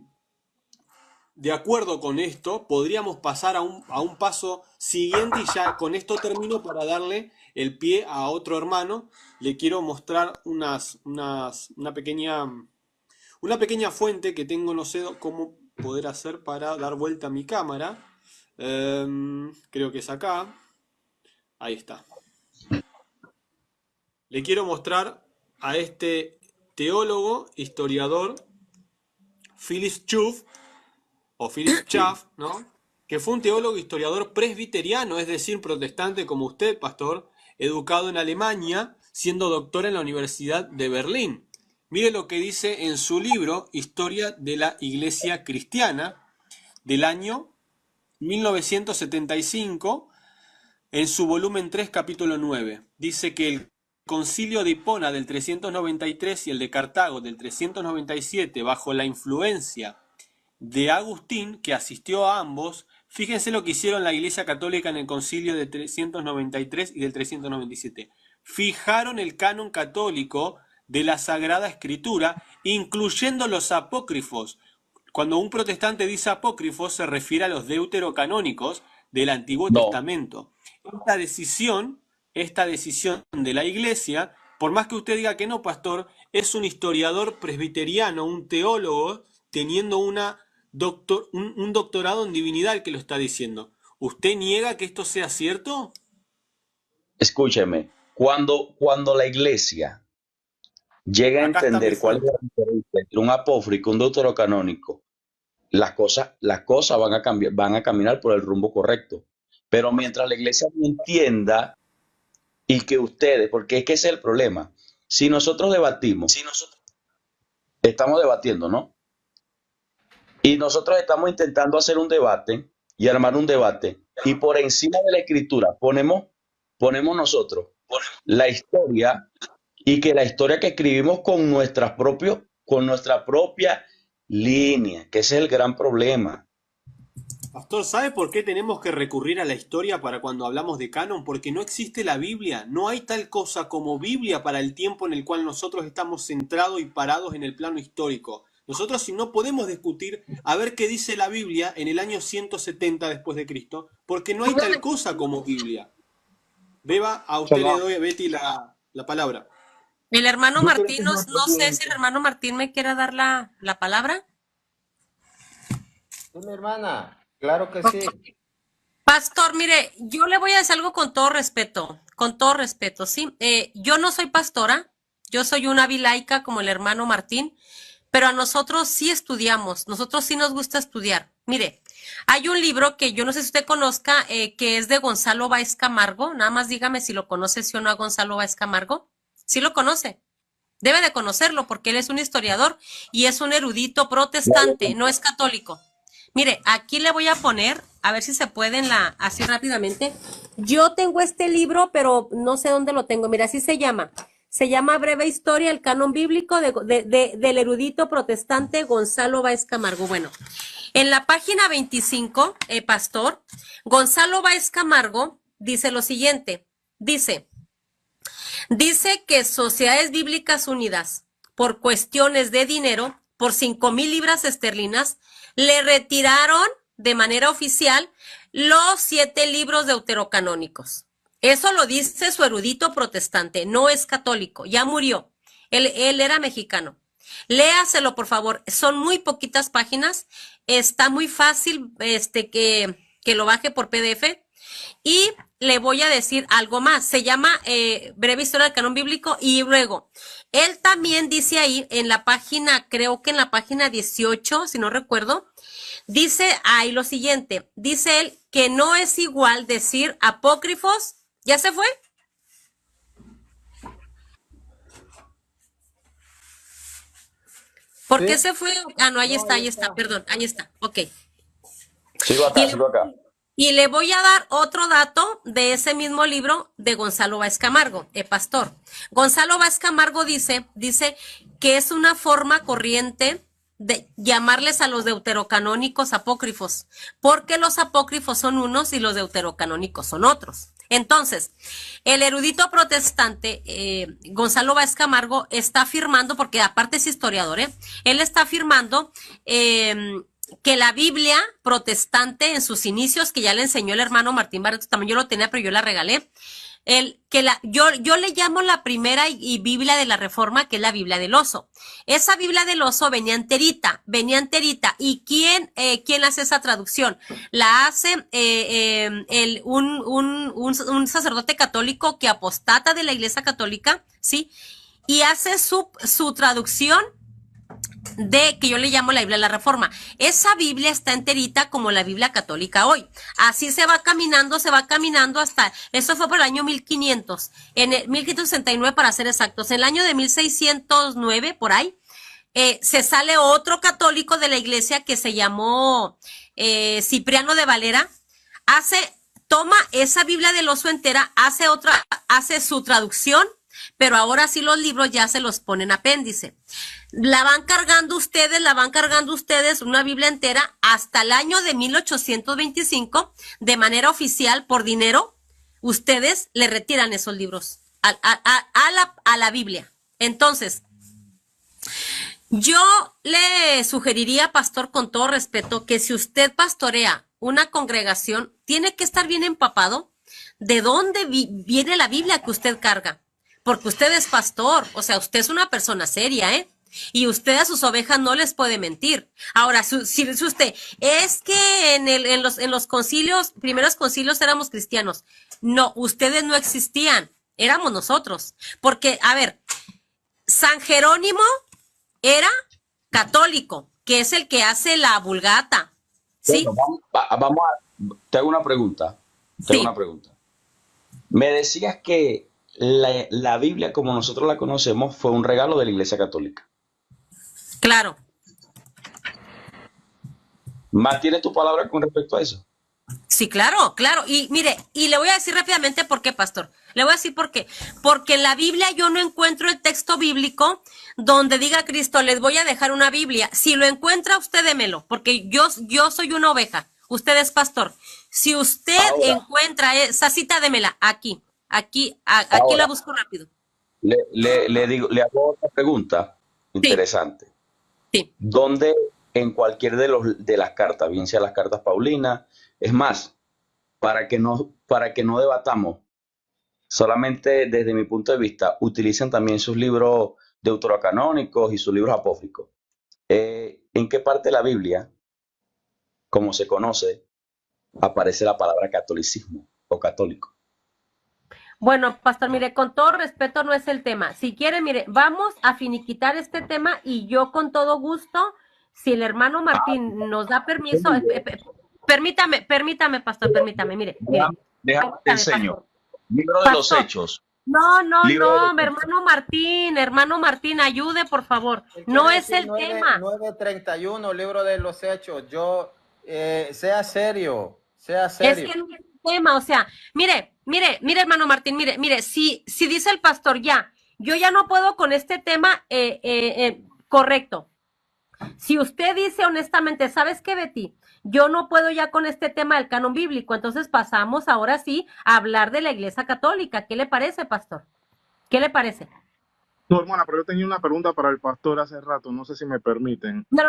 acuerdo con esto, podríamos pasar a un paso siguiente y ya con esto termino para darle el pie a otro hermano. Le quiero mostrar una pequeña fuente que tengo, no sé cómo poder hacer para dar vuelta a mi cámara. Creo que es acá. Ahí está. Le quiero mostrar a este teólogo, historiador, Phyllis Schaff, o Phyllis Schaff, ¿no? Que fue un teólogo historiador presbiteriano, es decir, protestante como usted, pastor, educado en Alemania, siendo doctor en la Universidad de Berlín. Mire lo que dice en su libro Historia de la Iglesia Cristiana del año 1975, en su volumen 3, capítulo 9. Dice que el concilio de Hipona del 393 y el de Cartago del 397, bajo la influencia de Agustín, que asistió a ambos, fíjense lo que hicieron la Iglesia Católica en el concilio de 393 y del 397. Fijaron el canon católico de la Sagrada Escritura, incluyendo los apócrifos. Cuando un protestante dice apócrifos, se refiere a los deuterocanónicos del Antiguo No, Testamento. Esta decisión de la Iglesia, por más que usted diga que no, pastor, es un historiador presbiteriano, un teólogo, teniendo un doctorado en divinidad el que lo está diciendo. ¿Usted niega que esto sea cierto? escúcheme, cuando la iglesia llega a Acá está mi entender cuál es fuente. la diferencia entre un apócrifo y un deuterocanónico, las cosas van a cambiar, van a caminar por el rumbo correcto. Pero mientras la iglesia no entienda y que ustedes, porque es que ese es el problema. Si nosotros debatimos, estamos debatiendo, ¿no? Y nosotros estamos intentando hacer un debate y armar un debate. Y por encima de la escritura ponemos nosotros la historia y que la historia que escribimos con nuestra propia línea, que ese es el gran problema. Pastor, ¿sabe por qué tenemos que recurrir a la historia para cuando hablamos de canon? Porque no existe la Biblia. No hay tal cosa como Biblia para el tiempo en el cual nosotros estamos centrados y parados en el plano histórico. Nosotros si no podemos discutir a ver qué dice la Biblia en el año 170 después de Cristo, porque no hay tal cosa como Biblia. Beba, a usted le doy, Betty, la palabra. El hermano Yo creo que Martín, es no, más no sé si el evidente. hermano Martín me quiera dar la palabra. Sí, mi hermana, claro que Ok. sí. Pastor, mire, yo le voy a decir algo con todo respeto, ¿sí? Yo no soy pastora, yo soy una vilaica como el hermano Martín, pero a nosotros sí estudiamos, nosotros sí nos gusta estudiar. Mire, hay un libro que yo no sé si usted conozca, que es de Gonzalo Báez Camargo, nada más dígame si lo conoce, sí o no a Gonzalo Báez Camargo. ¿Sí lo conoce? Debe de conocerlo porque él es un historiador y es un erudito protestante, no es católico. Mire, aquí le voy a poner, a ver si se puede así rápidamente. Yo tengo este libro, pero no sé dónde lo tengo. Mira, así se llama. Se llama Breve Historia, el canon bíblico del erudito protestante Gonzalo Báez Camargo. Bueno, en la página 25, pastor, Gonzalo Báez Camargo dice lo siguiente. Dice que Sociedades Bíblicas Unidas, por cuestiones de dinero, por 5,000 libras esterlinas, le retiraron de manera oficial los 7 libros deuterocanónicos. Eso lo dice su erudito protestante, no es católico, ya murió. Él era mexicano. Léaselo, por favor. Son muy poquitas páginas. Está muy fácil que lo baje por PDF. Y le voy a decir algo más. Se llama Breve Historia del Canon Bíblico. Y luego, él también dice ahí en la página, creo que en la página 18, si no recuerdo, dice ahí lo siguiente. Dice él que no es igual decir apócrifos. ¿Ya se fue? ¿Por qué ¿Sí? se fue? Ah, no, No, ahí ahí está, está. perdón, ahí está. Ok. Sigo Y acá, le, sigo acá. Y le voy a dar otro dato de ese mismo libro de Gonzalo Báez Camargo, pastor. Gonzalo Báez Camargo dice que es una forma corriente de llamarles a los deuterocanónicos apócrifos, porque los apócrifos son unos y los deuterocanónicos son otros. Entonces, el erudito protestante Gonzalo Báez Camargo está afirmando, porque aparte es historiador, él está afirmando que la Biblia protestante en sus inicios, que ya le enseñó el hermano Martín Barreto, también yo lo tenía, pero yo la regalé, yo le llamo la primera y Biblia de la Reforma, que es la Biblia del Oso. Esa Biblia del Oso venía enterita. ¿Y quién hace esa traducción? La hace un sacerdote católico que apostata de la Iglesia Católica, ¿sí? Y hace su traducción de que yo le llamo la Biblia de la Reforma. Esa Biblia está enterita como la Biblia católica hoy. Así se va caminando hasta, eso fue por el año 1500, en el 1569 para ser exactos. En el año de 1609, por ahí, se sale otro católico de la iglesia que se llamó Cipriano de Valera, toma esa Biblia del Oso entera, hace su traducción, pero ahora sí los libros ya se los ponen apéndice. La van cargando ustedes una Biblia entera hasta el año de 1825, de manera oficial, por dinero, ustedes le retiran esos libros a la Biblia. Entonces, yo le sugeriría, pastor, con todo respeto, que si usted pastorea una congregación, tiene que estar bien empapado de dónde viene la Biblia que usted carga. Porque usted es pastor, o sea, usted es una persona seria, y usted a sus ovejas no les puede mentir. Ahora, si usted, es que en los concilios, primeros concilios éramos cristianos. No, ustedes no existían, éramos nosotros. Porque, a ver, San Jerónimo era católico, que es el que hace la Vulgata, ¿sí? Bueno, te hago una pregunta. Sí. Me decías que la Biblia, como nosotros la conocemos, fue un regalo de la Iglesia Católica. Claro. ¿Mantienes tu palabra con respecto a eso? Sí, claro. Y mire, y le voy a decir rápidamente por qué, pastor. Le voy a decir por qué. Porque en la Biblia yo no encuentro el texto bíblico donde diga Cristo, les voy a dejar una Biblia. Si lo encuentra, usted démelo, porque yo soy una oveja. Usted es pastor. Si usted encuentra esa cita, démela aquí la busco rápido. Le hago otra pregunta interesante. Sí. ¿Dónde en cualquier de las cartas, bien sea las cartas paulinas, es más, para que no debatamos, solamente desde mi punto de vista, utilizan también sus libros deuterocanónicos y sus libros apócrifos? ¿En qué parte de la Biblia, como se conoce, aparece la palabra catolicismo o católico? Bueno, pastor, mire, con todo respeto no es el tema. Si quiere, mire, vamos a finiquitar este tema y yo con todo gusto, si el hermano Martín nos da permiso, permítame, pastor, mire. Déjame te enseño. Libro de los Hechos. No, hermano Martín, ayude, por favor. No es el tema. 9:31, libro de los Hechos. Sea serio. Es que no es el tema, o sea, mire, hermano Martín, mire, si dice el pastor yo ya no puedo con este tema, correcto. Si usted dice honestamente, ¿sabes qué, Betty? Yo no puedo ya con este tema del canon bíblico, entonces pasamos ahora sí a hablar de la Iglesia Católica. ¿Qué le parece, pastor? ¿Qué le parece? No, hermana, pero yo tenía una pregunta para el pastor hace rato, no sé si me permiten. No,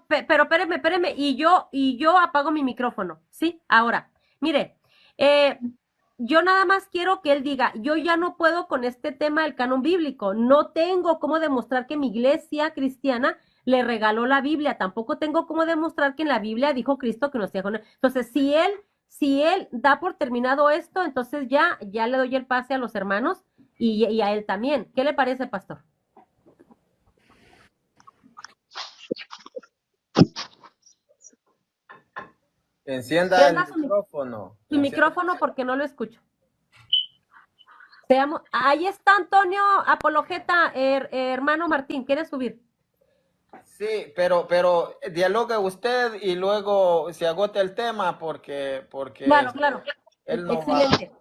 pero espéreme, y yo apago mi micrófono, ¿sí? Ahora, mire, yo nada más quiero que él diga, yo ya no puedo con este tema del canon bíblico, no tengo cómo demostrar que mi iglesia cristiana le regaló la Biblia, tampoco tengo cómo demostrar que en la Biblia dijo Cristo que nos dijo. Entonces, si él da por terminado esto, entonces ya le doy el pase a los hermanos y a él también. ¿Qué le parece, pastor? Encienda el micrófono. Su micrófono porque no lo escucho. Ahí está Antonio Apologeta, hermano Martín, ¿quiere subir? Sí, pero dialogue usted y luego se agota el tema porque Claro, claro. él no va. Excelente.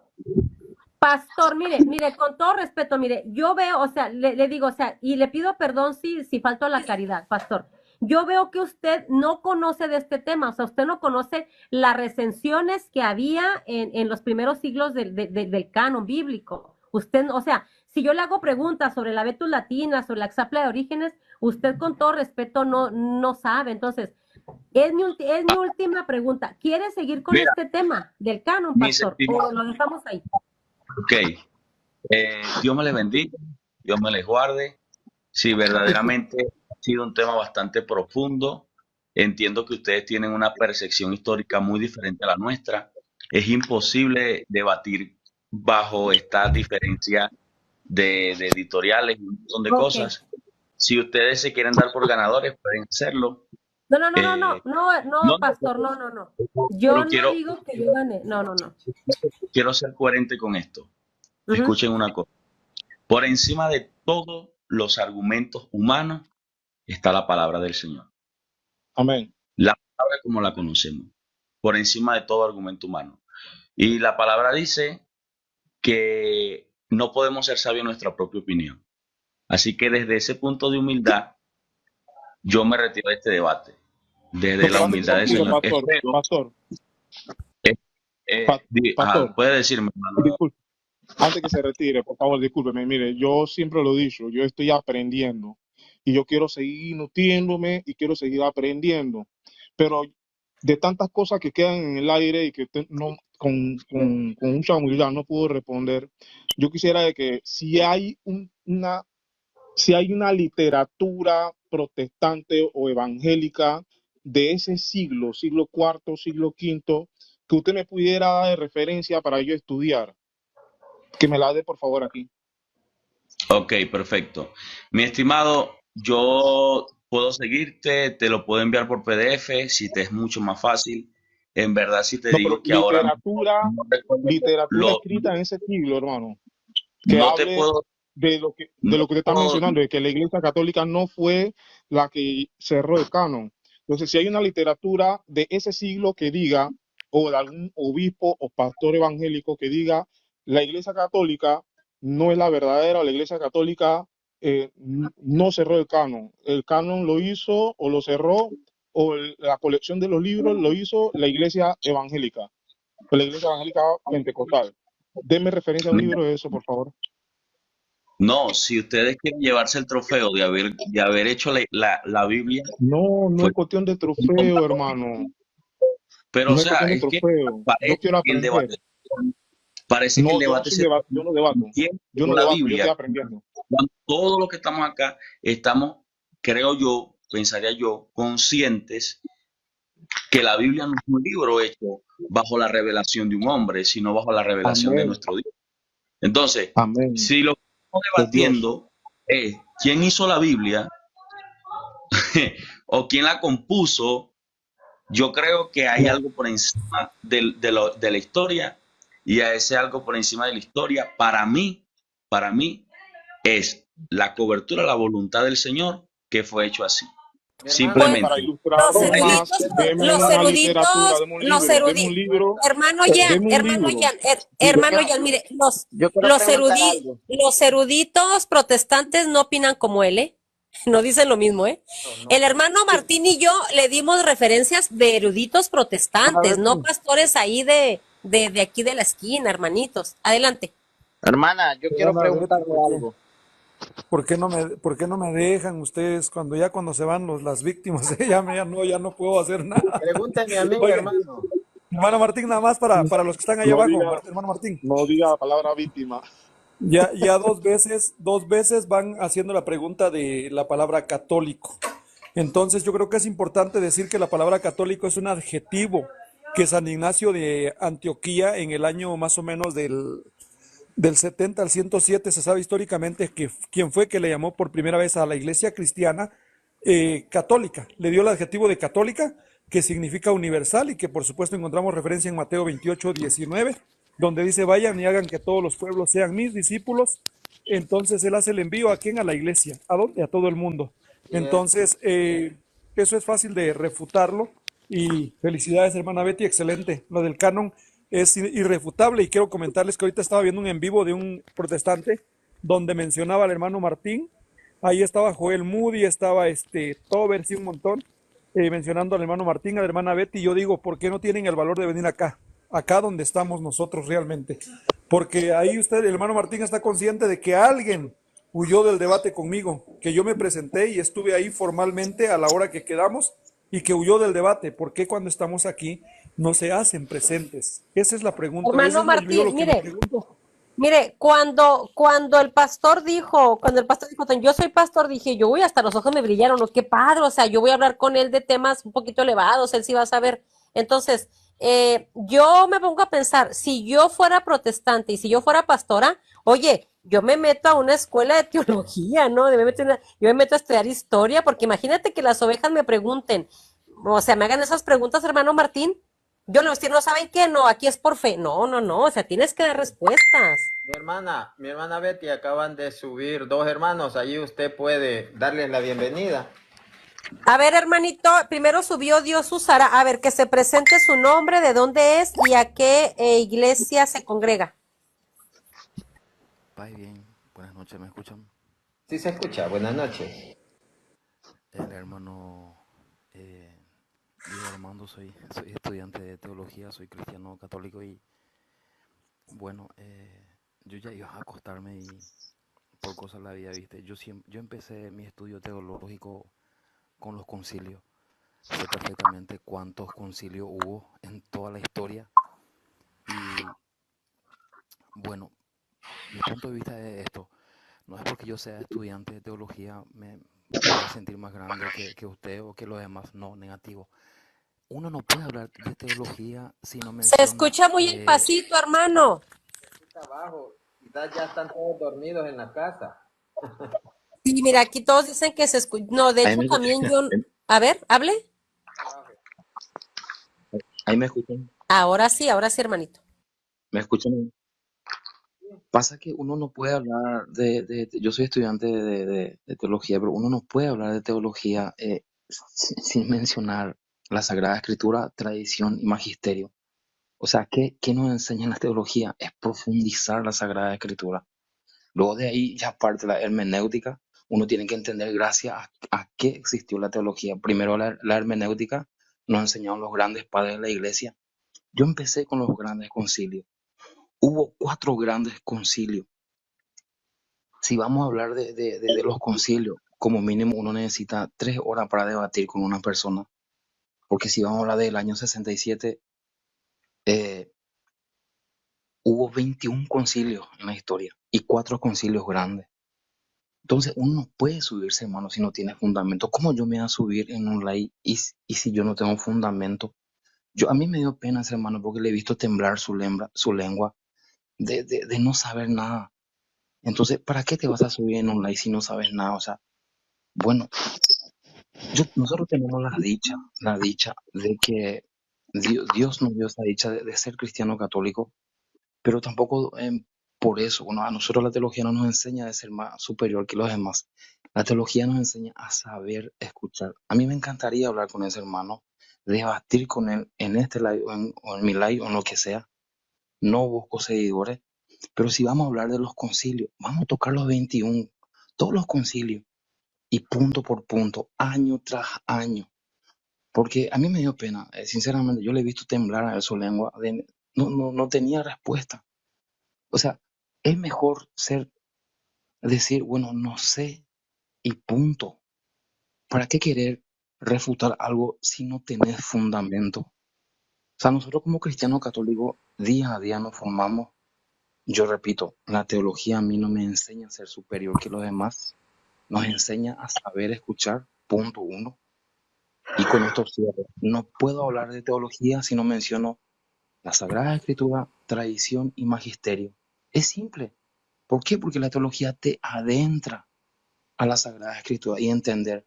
Pastor, mire, con todo respeto, mire, yo veo, o sea, le digo, o sea, y le pido perdón si falto a la caridad, pastor. Yo veo que usted no conoce de este tema, o sea, usted no conoce las recensiones que había en los primeros siglos del canon bíblico. Usted, o sea, si yo le hago preguntas sobre la Vetus Latina, sobre la Exapla de Orígenes, usted con todo respeto no sabe. Entonces, es mi última pregunta. ¿Quiere seguir con Mira, este tema del canon, mi pastor? ¿O estimado, lo dejamos ahí? ok, Dios me les bendiga, Dios me les guarde. Sí, verdaderamente ha sido un tema bastante profundo. Entiendo que ustedes tienen una percepción histórica muy diferente a la nuestra. Es imposible debatir bajo esta diferencia de editoriales y un montón de Ok. cosas. Si ustedes se quieren dar por ganadores, pueden hacerlo. Eh, no, No, no, pastor, no. Yo pero no digo que yo gané. No. quiero ser coherente con esto. Ujú. Escuchen una cosa. Por encima de todos los argumentos humanos está la palabra del Señor. Amén. La palabra como la conocemos, por encima de todo argumento humano. Y la palabra dice que no podemos ser sabios en nuestra propia opinión. Así que desde ese punto de humildad, yo me retiro de este debate. Desde No, la pero antes que humildad se del retire, Señor. pastor, Espero, pastor, pastor, puede decirme, hermano. disculpe, antes que se retire, por favor, discúlpeme. Mire, yo siempre lo he dicho, yo estoy aprendiendo y yo quiero seguir nutriéndome y quiero seguir aprendiendo. Pero de tantas cosas que quedan en el aire y que no, con mucha humildad no puedo responder, yo quisiera de que si hay una literatura protestante o evangélica de ese siglo cuarto, siglo quinto, que usted me pudiera dar de referencia para yo estudiar, que me la dé por favor aquí. Ok, perfecto. Mi estimado, yo puedo seguirte, te lo puedo enviar por PDF si te es mucho más fácil. En verdad, si te No, pero digo que ahora literatura, no recuerdo literatura lo, escrita en ese siglo, hermano, que no te hable puedo, de no lo que te usted está puedo, mencionando, de que la Iglesia Católica no fue la que cerró el canon. Entonces, si hay una literatura de ese siglo que diga, o de algún obispo o pastor evangélico que diga, la Iglesia Católica no es la verdadera, la Iglesia Católica no cerró el canon lo hizo o lo cerró, o la colección de los libros lo hizo la Iglesia Evangélica, la Iglesia Evangélica Pentecostal. Deme referencia a un mira, libro de eso, por favor. no, si ustedes quieren llevarse el trofeo de haber hecho la Biblia, No, no fue es cuestión de un trofeo, montón. hermano. Pero, o No es sea, cuestión de es que trofeo. Yo parece quiero que el aprender. debate, parece que el No, yo no debate soy se debate, trata quién yo tuvo no la debato, yo Biblia. estoy aprendiendo. Cuando todos los que estamos acá estamos, creo yo, pensaría yo, conscientes que la Biblia no es un libro hecho bajo la revelación de un hombre, sino bajo la revelación de Amén, nuestro Dios. Entonces, amén. si lo que estamos Es Dios. debatiendo es quién hizo la Biblia o quién la compuso, yo creo que hay No, algo por encima de la historia, y a ese algo por encima de la historia, para mí, es la cobertura, la voluntad del Señor que fue hecho así. Mi hermano, Pues para Simplemente. los ilustrarme Hay más, eruditos, deme los una literatura, eruditos, los eruditos, hermano Yo, Jan, mire, yo quiero preguntar algo. los eruditos protestantes no opinan como él, ¿eh? No dicen lo mismo, ¿eh? no. El hermano Martín y yo le dimos referencias de eruditos A protestantes, ver, no pastores ahí de aquí de la esquina, hermanitos. Adelante. Hermana, yo quiero van a ver preguntarle algo. por qué no me dejan ustedes cuando se van las víctimas? Ya no puedo hacer nada. Pregúnteme a mí, Oiga, hermano. hermano Martín, nada más para los que están ahí no abajo, diga, hermano Martín. no diga la palabra víctima. Ya dos veces van haciendo la pregunta de la palabra católico. Entonces yo creo que es importante decir que la palabra católico es un adjetivo que San Ignacio de Antioquía en el año más o menos del 70 al 107 se sabe históricamente que quién fue que le llamó por primera vez a la iglesia cristiana católica. Le dio el adjetivo de católica, que significa universal y que por supuesto encontramos referencia en Mateo 28:19, donde dice, vayan y hagan que todos los pueblos sean mis discípulos. Entonces él hace el envío a quién, a la iglesia. ¿A dónde? A todo el mundo. Y es, Entonces, eso es fácil de refutarlo. Y felicidades, hermana Betty, excelente. Lo del canon es irrefutable. Y quiero comentarles que ahorita estaba viendo un en vivo de un protestante donde mencionaba al hermano Martín. Ahí estaba Joel Moody, estaba Tober, sí, un montón, mencionando al hermano Martín, a la hermana Betty. Y yo digo, ¿por qué no tienen el valor de venir acá? Acá donde estamos nosotros realmente. Porque ahí usted, el hermano Martín, está consciente de que alguien huyó del debate conmigo, que yo me presenté y estuve ahí formalmente a la hora que quedamos y que huyó del debate. ¿Por qué cuando estamos aquí no se hacen presentes? Esa es la pregunta, ese Hermano es yo Martín, lo que me mire, pregunto. mire, cuando el pastor dijo, yo soy pastor, dije yo, uy, hasta los ojos me brillaron, ¿no? Qué padre, o sea, yo voy a hablar con él de temas un poquito elevados, él sí va a saber. Entonces, yo me pongo a pensar, si yo fuera protestante y si yo fuera pastora, oye, yo me meto a una escuela de teología, ¿no? Yo me meto a estudiar historia, porque imagínate que las ovejas me pregunten, o sea, me hagan esas preguntas, hermano Martín. Yo no, si no saben qué, no, aquí es por fe. No, no, no, o sea, tienes que dar respuestas. mi hermana Betty acaban de subir dos hermanos, allí usted puede darles la bienvenida. A ver, hermanito, primero subió Dios usará. A ver, que se presente su nombre, de dónde es y a qué iglesia se congrega. Paz y bien, buenas noches, ¿me escuchan? Sí se escucha, buenas noches. El hermano Diego Armando, soy estudiante de teología, soy cristiano católico y bueno, yo ya iba a acostarme y por cosas la vida, ¿viste? Yo empecé mi estudio teológico con los concilios. Sé perfectamente cuántos concilios hubo en toda la historia y bueno, mi punto de vista es esto. No es porque yo sea estudiante de teología, me voy a sentir más grande que usted o que los demás. No, negativo. Uno no puede hablar de teología si no Se menciona, escucha muy el pasito, hermano. Abajo, quizás ya están todos dormidos en la casa. Sí, mira, aquí todos dicen que se escucha. No, de Ahí hecho me escuchan, también yo. A ver, hable. ahí me escuchan, Ahora sí, hermanito. me escuchan. Pasa que uno no puede hablar yo soy estudiante de teología, pero uno no puede hablar de teología sin mencionar la Sagrada Escritura, tradición y magisterio. O sea, ¿qué nos enseña la teología? Es profundizar la Sagrada Escritura. Luego de ahí ya parte la hermenéutica. Uno tiene que entender gracias a qué existió la teología. Primero la hermenéutica nos enseñaron los grandes padres de la iglesia. Yo empecé con los grandes concilios. Hubo 4 grandes concilios. Si vamos a hablar de los concilios, como mínimo uno necesita 3 horas para debatir con una persona. Porque si vamos a hablar del año 67, eh, hubo 21 concilios en la historia y 4 concilios grandes. Entonces uno no puede subirse, hermano, si no tiene fundamento. ¿Cómo yo me voy a subir en un live y si yo no tengo fundamento? A mí me dio pena ese hermano porque le he visto temblar su lengua de no saber nada. Entonces, ¿para qué te vas a subir en un live si no sabes nada? O sea, bueno, nosotros tenemos la dicha de que Dios nos dio esa dicha de ser cristiano católico, pero tampoco por eso, bueno, a nosotros la teología no nos enseña a ser más superior que los demás. La teología nos enseña a saber escuchar. A mí me encantaría hablar con ese hermano, debatir con él en este live o en mi live o en lo que sea. No busco seguidores, pero si vamos a hablar de los concilios, vamos a tocar los 21, todos los concilios, y punto por punto, año tras año. Porque a mí me dio pena, sinceramente, yo le he visto temblar a su lengua, no tenía respuesta. O sea, es mejor decir, bueno, no sé y punto. ¿Para qué querer refutar algo si no tenés fundamento? O sea, nosotros como cristianos católicos, día a día nos formamos. Yo repito, la teología a mí no me enseña a ser superior que los demás. Nos enseña a saber escuchar, punto uno. Y con esto cierro. No puedo hablar de teología si no menciono la Sagrada Escritura, tradición y magisterio. Es simple. ¿Por qué? Porque la teología te adentra a la Sagrada Escritura y entender.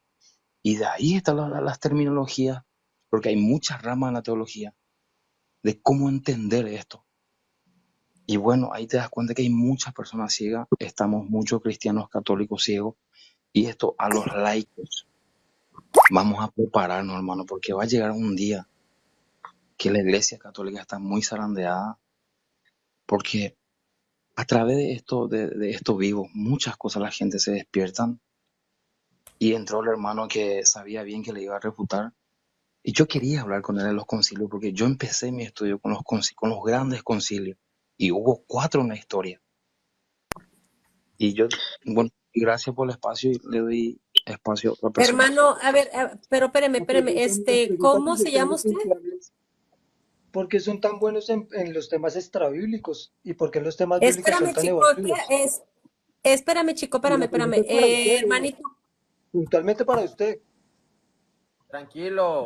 Y de ahí están las terminologías, porque hay muchas ramas en la teología de cómo entender esto. Y bueno, ahí te das cuenta que hay muchas personas ciegas, estamos muchos cristianos católicos ciegos, Y esto a los laicos. Vamos a prepararnos, hermano, porque va a llegar un día que la Iglesia Católica está muy zarandeada, porque a través de esto vivo, muchas cosas la gente se despiertan y entró el hermano que sabía bien que le iba a refutar. Y yo quería hablar con él en los concilios, porque yo empecé mi estudio con con los grandes concilios y hubo 4 en la historia. Y yo, bueno, y gracias por el espacio y le doy espacio a otra persona. Hermano, a ver, pero espéreme, Ok, yo tengo unas preguntas ¿cómo se llama bastante usted? puntuales. ¿Por qué son tan buenos en los temas extrabíblicos? ¿Y por qué los temas bíblicos son Espérame, tan chico, evasivos? espérame, chico, Y espérame, la pregunta espérame. es para usted, Hermanito, puntualmente para usted,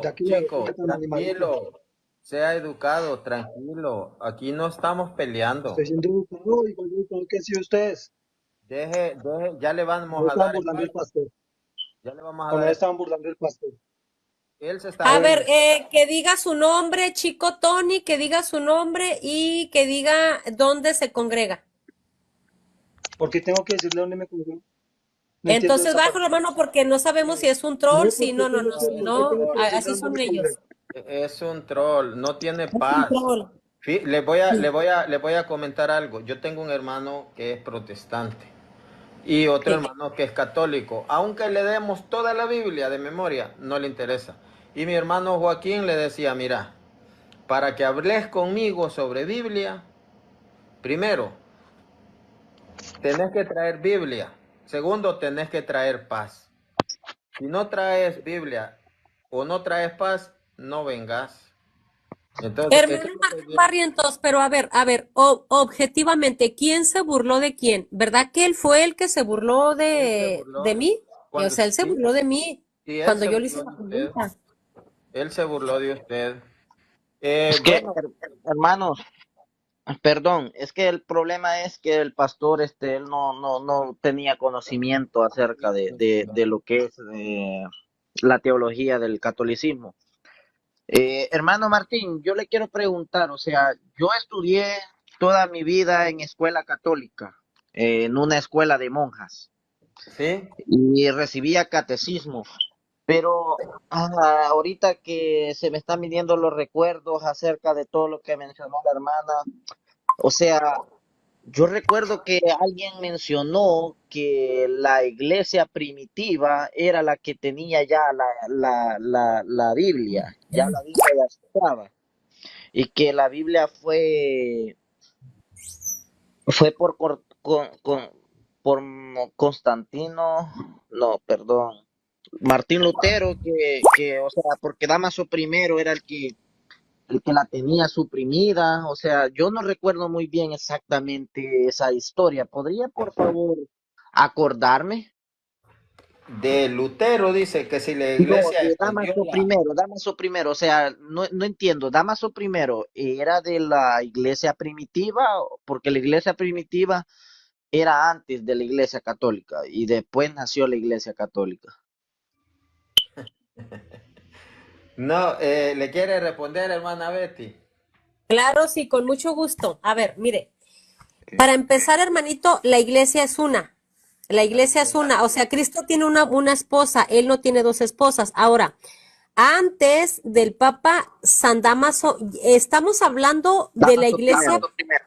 ya Tranquilo, que la chico, respuesta tan animalita. tranquilo. Sea educado, tranquilo. Aquí no estamos peleando. Estoy siendo educado, igual de educado que han sido ustedes. Ya le No vamos a estaban dar burlando el espacio. pastor. Ya le vamos a O no dar estaban burlando el pastor. Él se está a ver, riendo. que diga su nombre, chico Tony, que diga su nombre y que diga dónde se congrega. ¿Por qué tengo que decirle dónde me congrego? No entiendo Entonces esa bajo, parte. hermano, porque no sabemos si es un troll, No, si porque no, si ¿por qué no, tengo que decirle así dónde son me ellos. congrego? Es un troll, no tiene Es un paz. troll. Le voy a comentar algo. Yo tengo un hermano que es protestante y otro Sí. hermano que es católico. Aunque le demos toda la Biblia de memoria, no le interesa. Y mi hermano Joaquín le decía, mira, para que hables conmigo sobre Biblia, primero, tenés que traer Biblia. Segundo, tenés que traer paz. Si no traes Biblia o no traes paz, no vengas. Entonces, eso Hermano es lo que yo Barrientos, pero a ver, objetivamente, ¿quién se burló de quién? ¿Verdad que él fue el que se burló él se de burló mí? O cuando sea, él se sí, burló de mí sí, él cuando se yo le hice burló la de usted. pregunta. Él se burló de usted. Es que, Bueno, hermanos, perdón, es que el problema es que el pastor, él no tenía conocimiento acerca de lo que es la teología del catolicismo. Hermano Martín, yo le quiero preguntar, o sea, yo estudié toda mi vida en escuela católica, en una escuela de monjas, sí. y recibía catecismo, pero ahorita que se me están viniendo los recuerdos acerca de todo lo que mencionó la hermana, o sea, yo recuerdo que alguien mencionó que la iglesia primitiva era la que tenía ya la Biblia, ya la Biblia ya estaba, y que la Biblia fue por Constantino, no, perdón, Martín Lutero, o sea, porque Damaso primero era el que la tenía suprimida, o sea, yo no recuerdo muy bien exactamente esa historia. ¿Podría, por favor, acordarme? De Lutero dice que si la No, iglesia de escondió Damaso primero, o sea, no entiendo, Damaso primero, ¿era de la iglesia primitiva? Porque la iglesia primitiva era antes de la iglesia católica y después nació la iglesia católica. No, ¿le quiere responder, hermana Betty? Claro, sí, con mucho gusto. A ver, mire, para empezar, hermanito, la iglesia es una. La iglesia es una. O sea, Cristo tiene una esposa, él no tiene dos esposas. Ahora, antes del Papa San Damaso, estamos hablando de la Damaso iglesia. primero.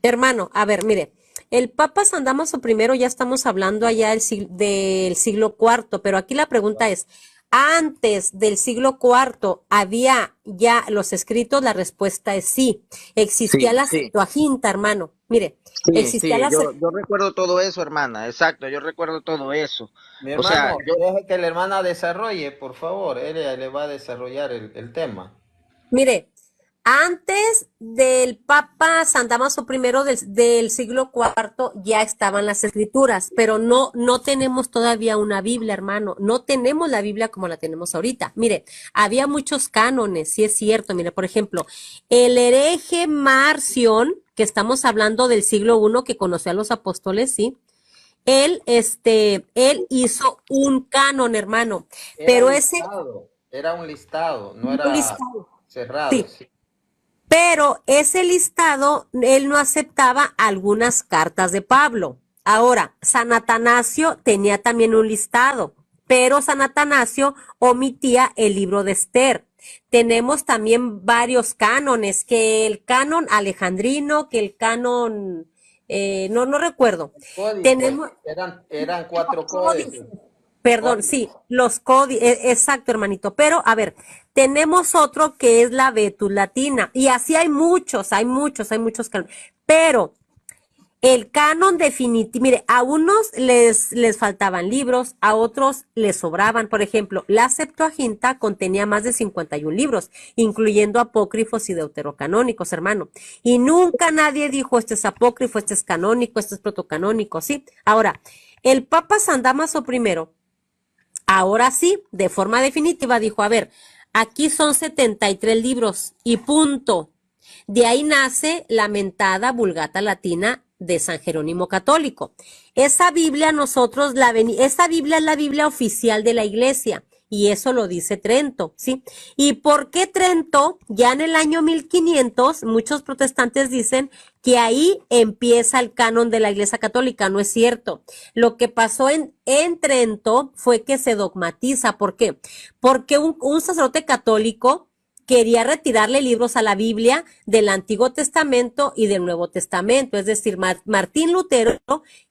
Hermano, a ver, mire, el Papa San Damaso I ya estamos hablando allá del siglo IV, pero aquí la pregunta es, ¿antes del siglo IV había ya los escritos? La respuesta es sí. Existía Sí, la sí. Septuaginta, hermano. Mire, Sí, existía sí, la yo recuerdo todo eso, hermana, exacto, yo recuerdo todo eso. Mi O sea, hermano, deje que la hermana desarrolle, por favor. Ella le va a desarrollar el tema. Mire, antes del Papa San Damaso I del siglo IV ya estaban las escrituras, pero no tenemos todavía una Biblia, hermano. No tenemos la Biblia como la tenemos ahorita. Mire, había muchos cánones, sí es cierto. Mire, por ejemplo, el hereje Marción, que estamos hablando del siglo I, que conoció a los apóstoles, sí. Él hizo un canon, hermano, pero ese Era un listado, no un era listado. cerrado. Sí, Sí. pero ese listado, él no aceptaba algunas cartas de Pablo. Ahora, San Atanasio tenía también un listado, pero San Atanasio omitía el libro de Esther. Tenemos también varios cánones, que el canon alejandrino, que el canon, no recuerdo. Códices, Tenemos eran 4 códices. Perdón, sí, los códices, exacto, hermanito. Pero, a ver, tenemos otro que es la Vetus Latina. Y así hay muchos cánones. Pero el canon definitivo, mire, a unos les faltaban libros, a otros les sobraban. Por ejemplo, la Septuaginta contenía más de 51 libros, incluyendo apócrifos y deuterocanónicos, hermano. Y nunca nadie dijo, este es apócrifo, este es canónico, este es protocanónico, ¿sí? Ahora, el Papa San Dámaso I, ahora sí, de forma definitiva, dijo, a ver, aquí son 73 libros y punto. De ahí nace la mentada Vulgata Latina de San Jerónimo Católico. Esa Biblia esa Biblia es la Biblia oficial de la Iglesia. Y eso lo dice Trento, ¿sí? ¿Y por qué Trento? Ya en el año 1500, muchos protestantes dicen que ahí empieza el canon de la Iglesia Católica. No es cierto. Lo que pasó en Trento fue que se dogmatiza. ¿Por qué? Porque un sacerdote católico quería retirarle libros a la Biblia del Antiguo Testamento y del Nuevo Testamento. Es decir, Martín Lutero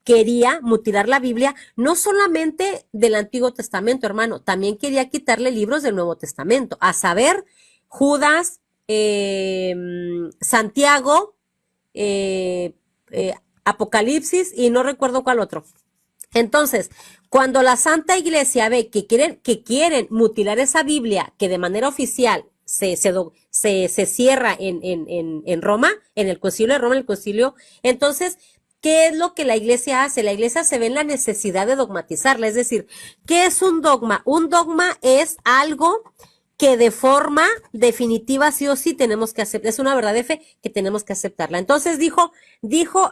quería mutilar la Biblia no solamente del Antiguo Testamento, hermano, también quería quitarle libros del Nuevo Testamento, a saber, Judas, Santiago, Apocalipsis y no recuerdo cuál otro. Entonces, cuando la Santa Iglesia ve que quieren mutilar esa Biblia, que de manera oficial se cierra en Roma, en el Concilio de Roma, entonces, ¿qué es lo que la Iglesia hace? La Iglesia se ve en la necesidad de dogmatizarla, es decir, ¿qué es un dogma? Un dogma es algo que de forma definitiva sí o sí tenemos que aceptar, es una verdad de fe que tenemos que aceptarla. Entonces dijo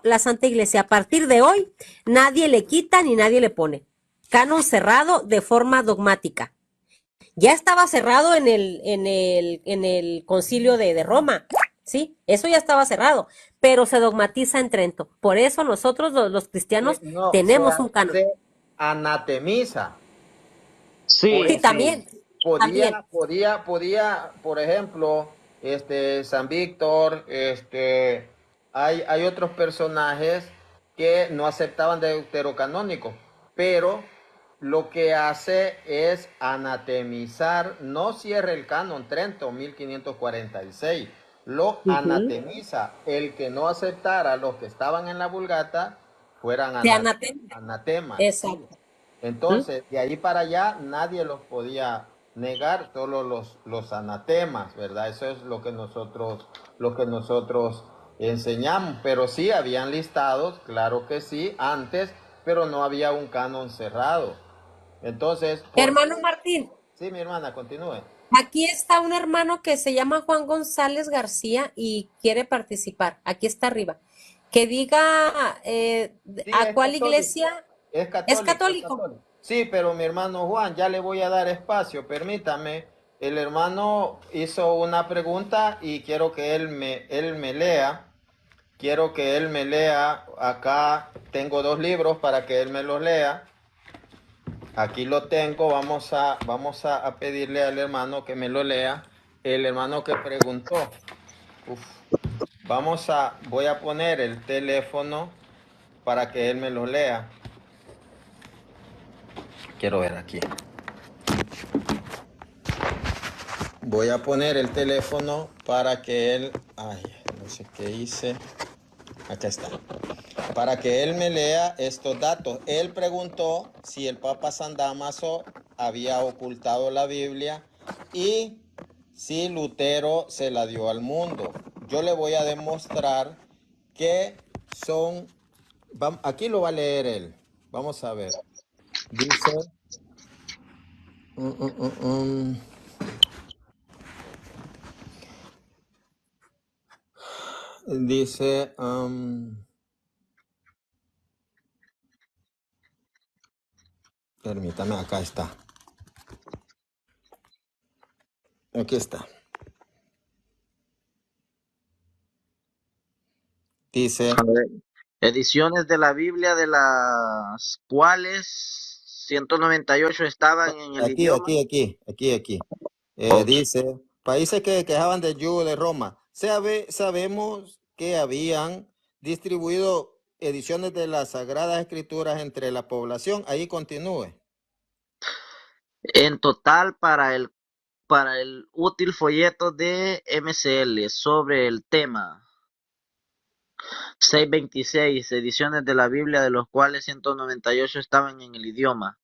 la Santa Iglesia, a partir de hoy nadie le quita ni nadie le pone. Canon cerrado de forma dogmática. Ya estaba cerrado en el concilio de Roma, ¿sí? Eso ya estaba cerrado, pero se dogmatiza en Trento. Por eso nosotros los cristianos No, tenemos un canon. se anatemiza. Sí, Por también. podía, por ejemplo, San Víctor, hay otros personajes que no aceptaban deuterocanónico, pero lo que hace es anatemizar, no cierra el canon Trento 1546, lo anatemiza. El que no aceptara los que estaban en la Vulgata fueran anatemas. Exacto. Entonces, de ahí para allá nadie los podía negar, solo los anatemas, ¿verdad? Eso es lo que nosotros enseñamos. Pero sí, habían listados, claro que sí, antes, pero no había un canon cerrado. Entonces, Hermano Martín, sí, mi hermana, continúe. aquí está un hermano que se llama Juan González García y quiere participar. Aquí está arriba. Que diga Sí, a cuál católico. iglesia Es es católico. católico. Sí, pero mi hermano Juan, ya le voy a dar espacio, permítame. El hermano hizo una pregunta y quiero que él me lea. Quiero que él me lea. Acá tengo 2 libros para que él me los lea. Aquí lo tengo. Vamos a pedirle al hermano que me lo lea. El hermano que preguntó. Uf. Voy a poner el teléfono para que él me lo lea. Quiero ver aquí. Voy a poner el teléfono para que él... Ay, no sé qué hice. Acá está. Para que él me lea estos datos. Él preguntó si el Papa San Dámaso había ocultado la Biblia y si Lutero se la dio al mundo. Yo le voy a demostrar que son... Aquí lo va a leer él. Vamos a ver. Dice... Dice, permítame, acá está. Aquí está. Dice, Ediciones de la Biblia de las cuales 198 estaban en el Aquí, idioma. aquí. Ok. Dice, países que quejaban del yugo de Roma. Sabemos que habían distribuido ediciones de las Sagradas Escrituras entre la población. Ahí continúe. En total, para el útil folleto de MCL sobre el tema, 626 ediciones de la Biblia, de los cuales 198 estaban en el idioma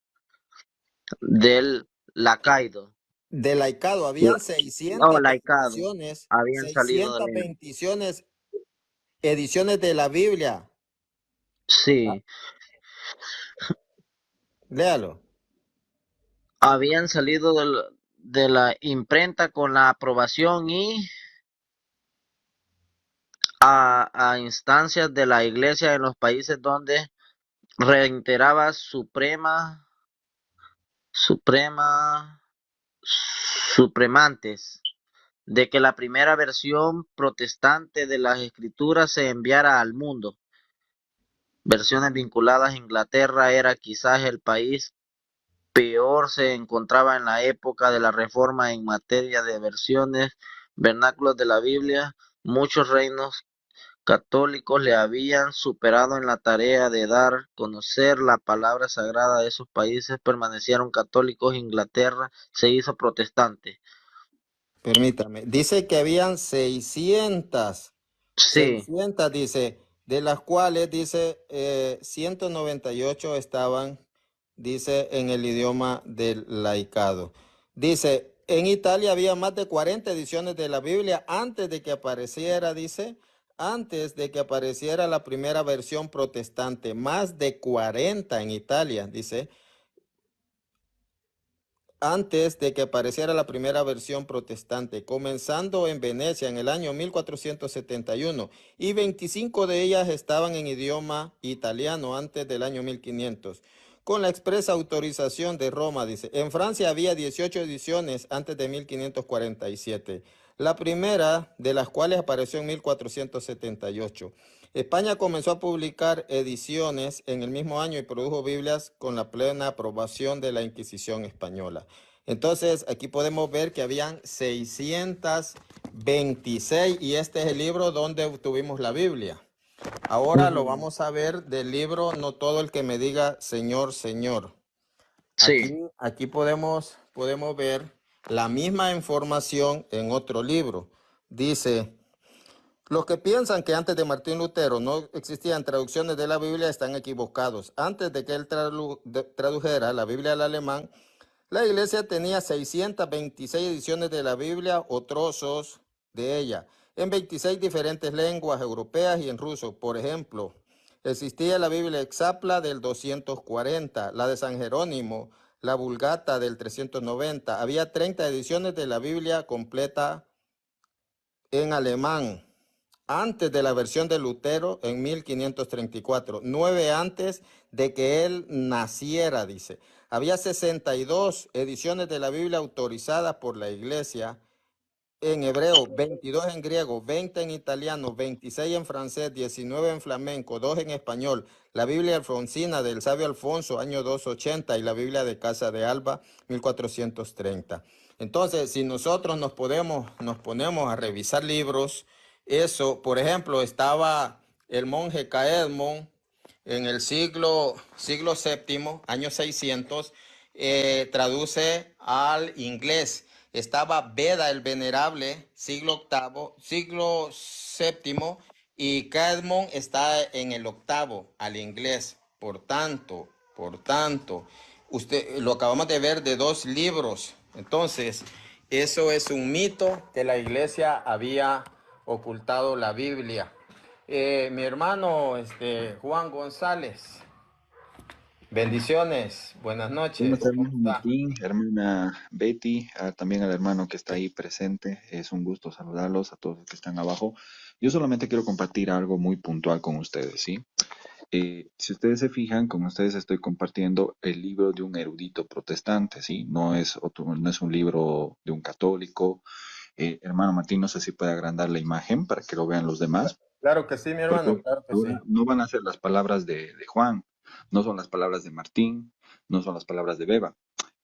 del lacaido. De laicado, La- habían No, laicado. Habían salido de 600 la... ediciones de la Biblia. Sí, Léalo. habían salido de la imprenta con la aprobación y a instancias de la Iglesia en los países donde reiteraba supremantes de que la primera versión protestante de las escrituras se enviara al mundo. Versiones vinculadas a Inglaterra era quizás el país peor se encontraba en la época de la Reforma en materia de versiones vernáculos de la Biblia. Muchos reinos católicos le habían superado en la tarea de dar a conocer la palabra sagrada de esos países. Permanecieron católicos, Inglaterra se hizo protestante. Permítame. Dice que habían Sí, 600 dice, de las cuales dice 198 estaban, dice, en el idioma del laicado. Dice, en Italia había más de 40 ediciones de la Biblia antes de que apareciera, dice, antes de que apareciera la primera versión protestante, más de 40 en Italia, dice, antes de que apareciera la primera versión protestante, comenzando en Venecia en el año 1471, y 25 de ellas estaban en idioma italiano antes del año 1500. Con la expresa autorización de Roma, dice. En Francia había 18 ediciones antes de 1547, la primera de las cuales apareció en 1478. España comenzó a publicar ediciones en el mismo año y produjo Biblias con la plena aprobación de la Inquisición española. Entonces, aquí podemos ver que habían 626 y este es el libro donde obtuvimos la Biblia. Ahora lo vamos a ver del libro No todo el que me diga Señor, Señor. sí. Aquí podemos ver la misma información en otro libro. Dice, los que piensan que antes de Martín Lutero no existían traducciones de la Biblia están equivocados. Antes de que él tradujera la Biblia al alemán, la iglesia tenía 626 ediciones de la Biblia o trozos de ella, en 26 diferentes lenguas europeas y en ruso. Por ejemplo, existía la Biblia Exapla del 240, la de San Jerónimo, la Vulgata del 390. Había 30 ediciones de la Biblia completa en alemán, antes de la versión de Lutero en 1534, 9 antes de que él naciera, dice. Había 62 ediciones de la Biblia autorizadas por la iglesia en hebreo, 22 en griego, 20 en italiano, 26 en francés, 19 en flamenco, 2 en español. La Biblia alfonsina del sabio Alfonso, año 280, y la Biblia de Casa de Alba, 1430. Entonces, si nosotros nos ponemos a revisar libros, eso, por ejemplo, estaba el monje Caedmon en el siglo VII, año 600, traduce al inglés. Estaba Beda el Venerable, siglo VII, y Caedmon está en el octavo al inglés. Por tanto, usted lo acabamos de ver de 2 libros. Entonces, eso es un mito que la iglesia había ocultado la Biblia. Mi hermano Juan González, bendiciones, buenas Buenas noches, tardes, ¿cómo está? Martín, hermana Betty, también al hermano que está ahí presente. Es un gusto saludarlos a todos los que están abajo. Yo solamente quiero compartir algo muy puntual con ustedes, ¿sí? Si ustedes se fijan, con ustedes estoy compartiendo el libro de un erudito protestante, ¿sí? No es un libro de un católico. Hermano Martín, no sé si puede agrandar la imagen para que lo vean los demás. Claro que sí, mi hermano, Porque claro que sí. ahora no van a ser las palabras de Juan, no son las palabras de Martín, no son las palabras de Beba.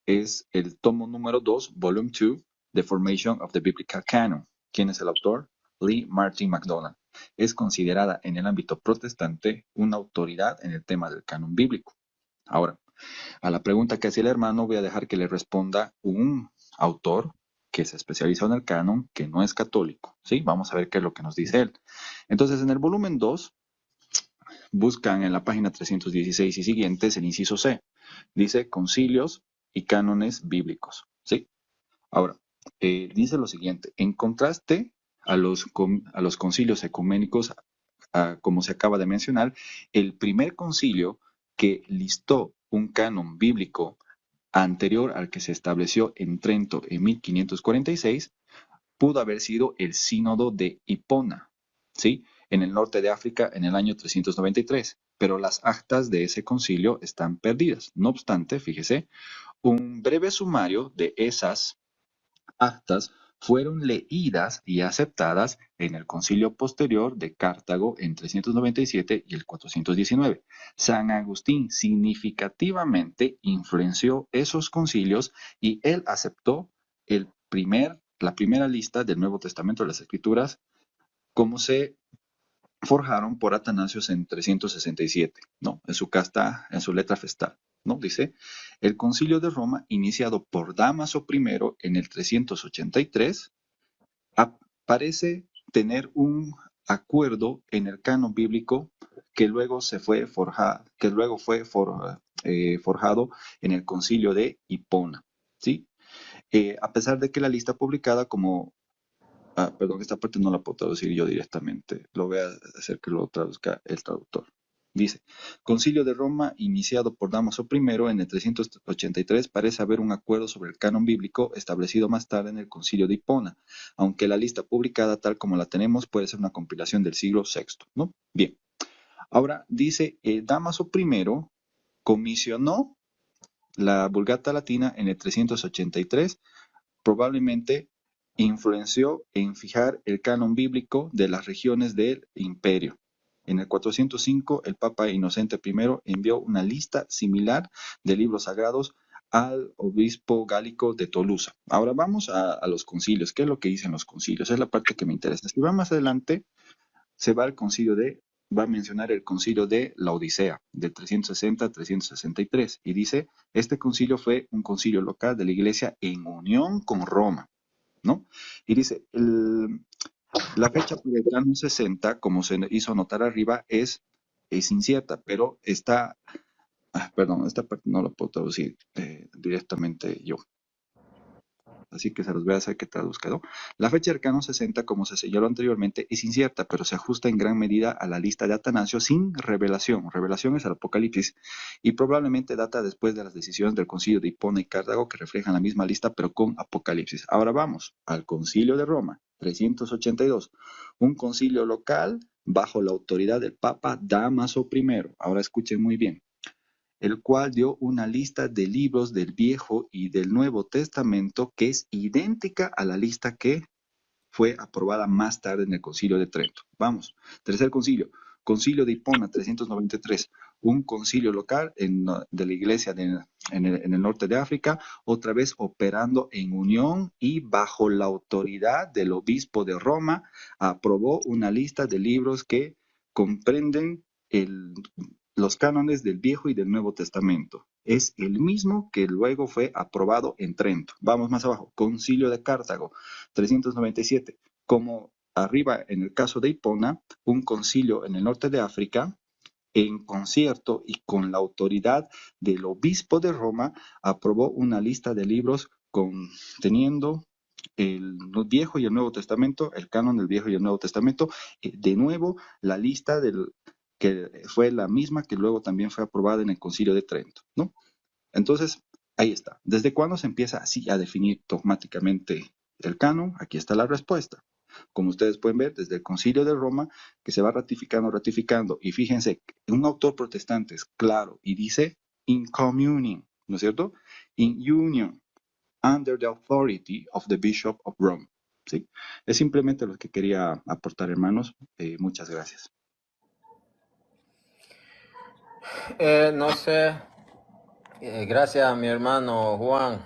Es el tomo número 2, volume 2, The Formation of the Biblical Canon. ¿Quién es el autor? Lee Martin MacDonald. Es considerada en el ámbito protestante una autoridad en el tema del canon bíblico. Ahora, a la pregunta que hacía el hermano, voy a dejar que le responda un autor que se especializó en el canon, que no es católico. ¿Sí? Vamos a ver qué es lo que nos dice él. Entonces, en el volumen 2, buscan en la página 316 y siguientes el inciso C. Dice concilios y cánones bíblicos. ¿Sí? Ahora, dice lo siguiente. En contraste a los concilios ecuménicos, como se acaba de mencionar, el primer concilio que listó un canon bíblico anterior al que se estableció en Trento en 1546 pudo haber sido el Sínodo de Hipona, ¿sí? En el norte de África en el año 393, pero las actas de ese concilio están perdidas. No obstante, fíjese, un breve sumario de esas actas fueron leídas y aceptadas en el concilio posterior de Cartago en 397 y el 419. San Agustín significativamente influenció esos concilios y él aceptó la primera lista del Nuevo Testamento de las Escrituras como se forjaron por Atanasios en 367, ¿no? En su letra festal, ¿no? Dice, el concilio de Roma, iniciado por Dámaso I en el 383, parece tener un acuerdo en el canon bíblico que luego fue forjado en el concilio de Hipona, ¿sí? A pesar de que la lista publicada como perdón, esta parte no la puedo traducir yo directamente. Lo voy a hacer que lo traduzca el traductor. Dice, Concilio de Roma, iniciado por Dámaso I en el 383, parece haber un acuerdo sobre el canon bíblico establecido más tarde en el Concilio de Hipona, aunque la lista publicada tal como la tenemos puede ser una compilación del siglo VI, ¿no? Bien, ahora dice, Dámaso I comisionó la Vulgata Latina en el 383, probablemente influenció en fijar el canon bíblico de las regiones del imperio. En el 405, el Papa Inocente I envió una lista similar de libros sagrados al obispo gálico de Tolosa. Ahora vamos a los concilios. ¿Qué es lo que dicen los concilios? Es la parte que me interesa. Si va más adelante, va a mencionar el concilio de la Odisea, del 360 a 363, y dice, este concilio fue un concilio local de la iglesia en unión con Roma, ¿no? Y dice, la fecha para el canon 60, como se hizo notar arriba, es incierta, pero está, perdón, esta parte no la puedo traducir directamente yo. Así que se los voy a hacer que traduzca, ¿no? La fecha del canon 60, como se señaló anteriormente, es incierta, pero se ajusta en gran medida a la lista de Atanasio sin revelación. Revelación es el Apocalipsis, y probablemente data después de las decisiones del concilio de Hipona y Cartago, que reflejan la misma lista, pero con Apocalipsis. Ahora vamos al concilio de Roma, 382, un concilio local bajo la autoridad del Papa Dámaso I. Ahora escuchen muy bien, el cual dio una lista de libros del Viejo y del Nuevo Testamento que es idéntica a la lista que fue aprobada más tarde en el Concilio de Trento. Vamos, tercer concilio, Concilio de Hipona, 393, un concilio local de la iglesia en el norte de África, otra vez operando en unión y bajo la autoridad del obispo de Roma, aprobó una lista de libros que comprenden los cánones del Viejo y del Nuevo Testamento. Es el mismo que luego fue aprobado en Trento. Vamos más abajo, Concilio de Cartago, 397. Como arriba en el caso de Hipona, un concilio en el norte de África, en concierto y con la autoridad del obispo de Roma, aprobó una lista de libros conteniendo el Viejo y el Nuevo Testamento, el canon del Viejo y el Nuevo Testamento, de nuevo la lista que fue la misma que luego también fue aprobada en el Concilio de Trento, ¿no? Entonces, ahí está. ¿Desde cuándo se empieza así a definir dogmáticamente el canon? Aquí está la respuesta. Como ustedes pueden ver, desde el Concilio de Roma, que se va ratificando, y fíjense, un autor protestante es claro y dice, in communion, ¿no es cierto? In union, under the authority of the Bishop of Rome. ¿sí? Es simplemente lo que quería aportar, hermanos. Muchas gracias. No sé, gracias a mi hermano Juan.